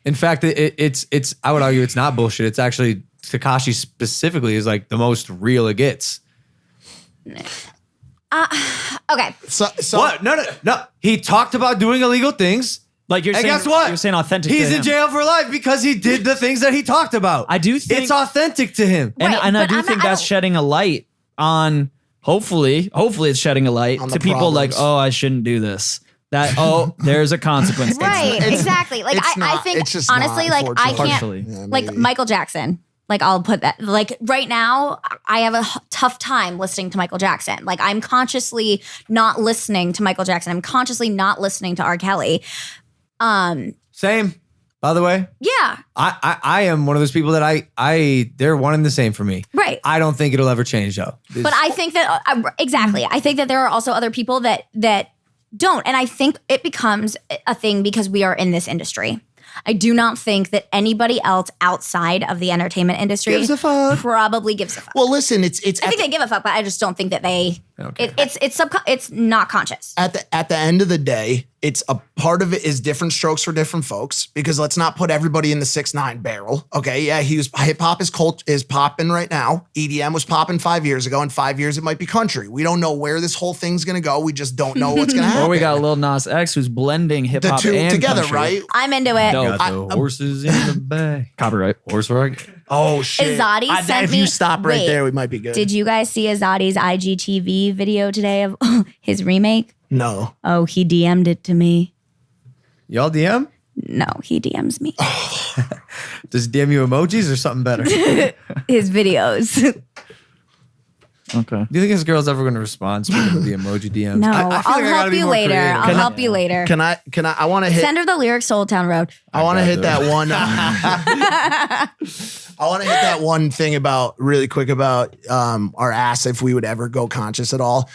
In fact, it's. I would argue it's not bullshit. It's actually Tekashi specifically is like the most real it gets. Okay. So What? No. He talked about doing illegal things. Like you're And saying, guess what? You're saying authentic. He's to in him. jail for life because he did the things that he talked about. I do think it's authentic to him. And, Right, and I but do I'm think not- I that's don't- shedding a light on, hopefully it's shedding a light On to the people like, problems. oh, I shouldn't do this. There's a consequence. Right, exactly. Like it's I not- think it's just honestly, not, like I unfortunately. can't Partially. Yeah, like maybe. Michael Jackson. Like I'll put that like right now, I have a tough time listening to Michael Jackson. Like I'm consciously not listening to Michael Jackson. I'm consciously not listening to R. Kelly. Same. By the way, Yeah, I am one of those people that I they're one and the same for me. right. I don't think it'll ever change though. But I think that exactly. I think that there are also other people that don't, and I think it becomes a thing because we are in this industry. I do not think that anybody else outside of the entertainment industry Gives a fuck. probably gives a fuck. well, listen, it's I think they give a fuck, but I just don't think that they. Okay. It's not conscious. at the end of the day, it's a part of it is different strokes for different folks, because let's not put everybody in the 6ix9ine barrel. Okay, yeah, hip hop is popping right now. EDM was popping 5 years ago. In 5 years, it might be country. We don't know where this whole thing's gonna go. We just don't know what's gonna happen. Or we got Lil Nas X who's blending hip the hop two and together, country. right? I'm into it. Dope. Got the horses in the back. Copyright. Horse rug. Oh shit! Azadi sent if me- you stop right wait, there, we might be good. Did you guys see Azadi's IGTV video today of his remake? No. Oh, he DM'd it to me. Y'all DM? No, he DMs me Does DM you emojis or something better? Do his videos. Okay. you think this girl's ever going to respond speaking of the emoji DMs? No, I feel I'll like I gotta help be you more later. creative. I'll help you later. Can I? I want to hit. Send her the lyrics to Old Town Road. I want to got hit that. that one. I want to hit that one thing about really quick about our ass if we would ever go conscious at all.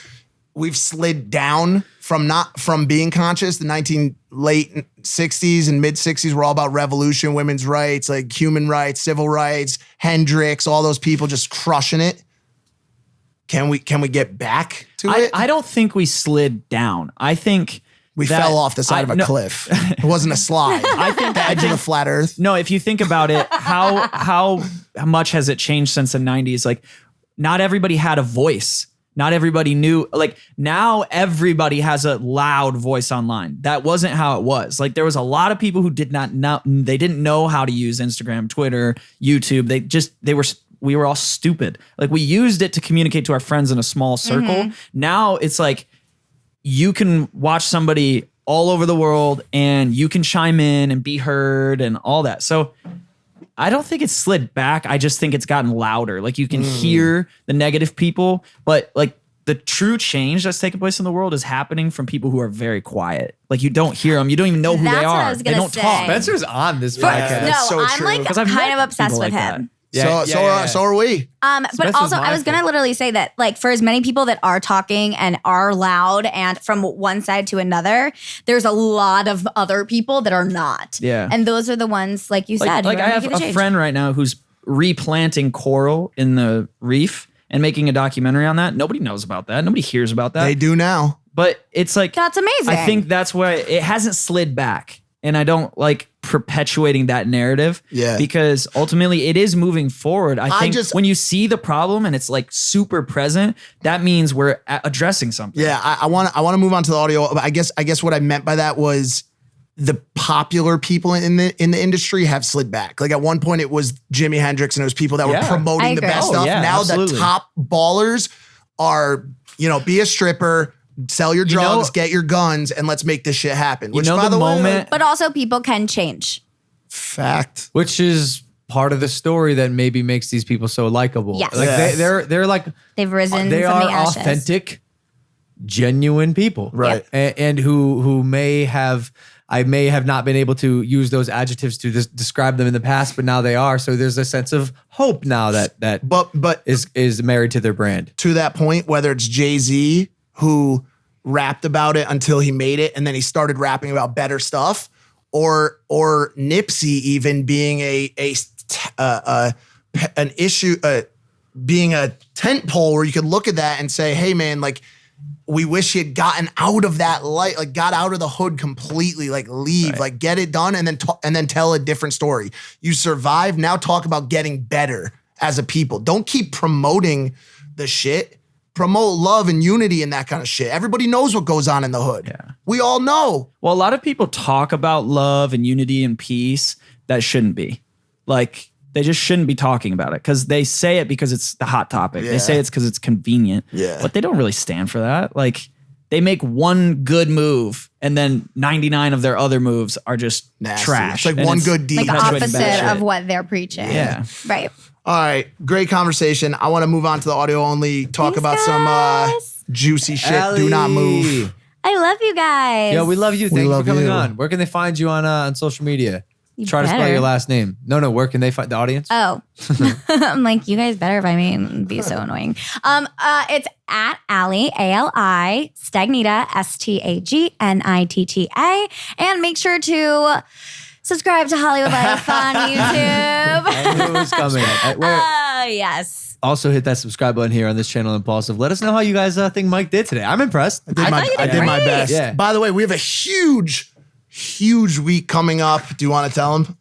We've slid down from being conscious. The late 60s and mid 60s were all about revolution, women's rights, like human rights, civil rights. Hendrix, all those people just crushing it. Can we get back to it? I don't think we slid down. I think we that- fell off the side of a no, cliff. It wasn't a slide. I think The edge of the flat earth. No, if you think about it, how much has it changed since the 90s? Like, not everybody had a voice. Not everybody knew. Like, now everybody has a loud voice online. That wasn't how it was. Like, there was a lot of people who did not know. They didn't know how to use Instagram, Twitter, YouTube. We were all stupid. Like, we used it to communicate to our friends in a small circle. Now it's like you can watch somebody all over the world and you can chime in and be heard and all that. So I don't think it's slid back. I just think it's gotten louder. Like, you can hear the negative people, but like the true change that's taking place in the world is happening from people who are very quiet. Like, you don't hear them. You don't even know who That's they what I are. was They gonna don't say. talk. Spencer's on this Yeah. podcast. No, That's so I'm true. like 'Cause I've kind met of obsessed people with like him. So are we. But Spencer's also, I was mindful. gonna literally say that, like, for as many people that are talking and are loud, and from one side to another, there's a lot of other people that are not. Yeah. and those are the ones, like you said. Like who I are have making the a change. friend right now who's replanting coral in the reef and making a documentary on that. Nobody knows about that. Nobody hears about that. They do now. But it's like, That's amazing. I think that's why it hasn't slid back. And I don't like perpetuating that narrative. Yeah. Because ultimately it is moving forward. I think just- when you see the problem and it's like super present, that means we're addressing something. Yeah, I want to move on to the audio. I guess what I meant by that was the popular people in the industry have slid back. Like, at one point it was Jimi Hendrix and it was people that were Yeah. I promoting the agree. best Oh, stuff. yeah, Now absolutely. the top ballers are, be a stripper, sell your drugs, get your guns, and let's make this shit happen. Which, know by the the way, moment- But also, people can change. fact. Which is part of the story that maybe makes these people so likable. Yes. Like Yes. they're like They've risen they from are the ashes. authentic, genuine people, Right. And who may have. I may have not been able to use those adjectives to describe them in the past, but now they are. So there's a sense of hope now that But is married to their brand. to that point, whether it's Jay-Z who rapped about it until he made it and then he started rapping about better stuff, or Nipsey even being an issue, being a tent pole where you could look at that and say, hey man, like, we wish he had gotten out of that light, like got out of the hood completely, like leave, like get it done and then tell a different story. You survived, now talk about getting better as a people. Don't keep promoting the shit. promote love and unity and that kind of shit. Everybody knows what goes on in the hood. Yeah. We all know. Well, a lot of people talk about love and unity and peace that shouldn't be. Like, they just shouldn't be talking about it because they say it because it's the hot topic. Yeah. They say it's because it's convenient. Yeah. But they don't really stand for that. Like, they make one good move and then 99 of their other moves are just Nasty. trash. It's like And one good deed. Like perpetuating bad opposite shit. of what they're preaching. Yeah. Right. All right, great conversation. I want to move on to the audio only. Talk Thanks, about guys. some juicy shit. Do not move. I love you guys. Yo, we love you. Thank you love for coming you. on. Where can they find you on social media? You Try to spell better. your last name. No. Where can they find the audience? Oh, I'm like, you guys better if I mean, be so annoying. It's at Ali, ALI, Stagnitta, STAGNITTA. And make sure to subscribe to Hollywood Life on YouTube. I knew it was coming. Yes. Also hit that subscribe button here on this channel, Impulsive. Let us know how you guys think Mike did today. I'm impressed. I did my best. Yeah. By the way, we have a huge week coming up. Do you want to tell him?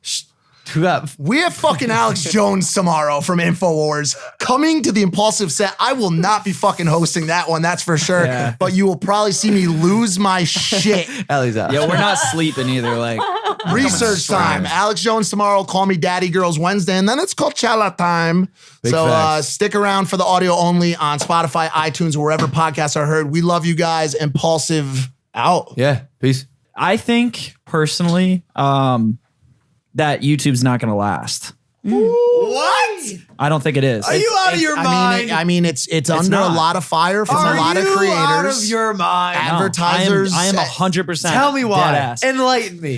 We have fucking Alex Jones tomorrow from InfoWars coming to the Impulsive set. I will not be fucking hosting that one, that's for sure. Yeah. But you will probably see me lose my shit. Ellie's out. Yo, we're not sleeping either. Like, Research time. Alex Jones tomorrow. Call me Daddy Girls Wednesday, and then it's Coachella time. Big so facts. stick around for the audio only on Spotify, iTunes, wherever podcasts are heard. We love you guys. Impulsive out. Yeah. Peace. I think personally that YouTube's not going to last. What? I don't think it is. Are you out of your mind? I mean, it's under not. a lot of fire from Are a lot of you creators. out of your mind? No, advertisers. I am 100%. Tell me why. Dead ass. Enlighten me.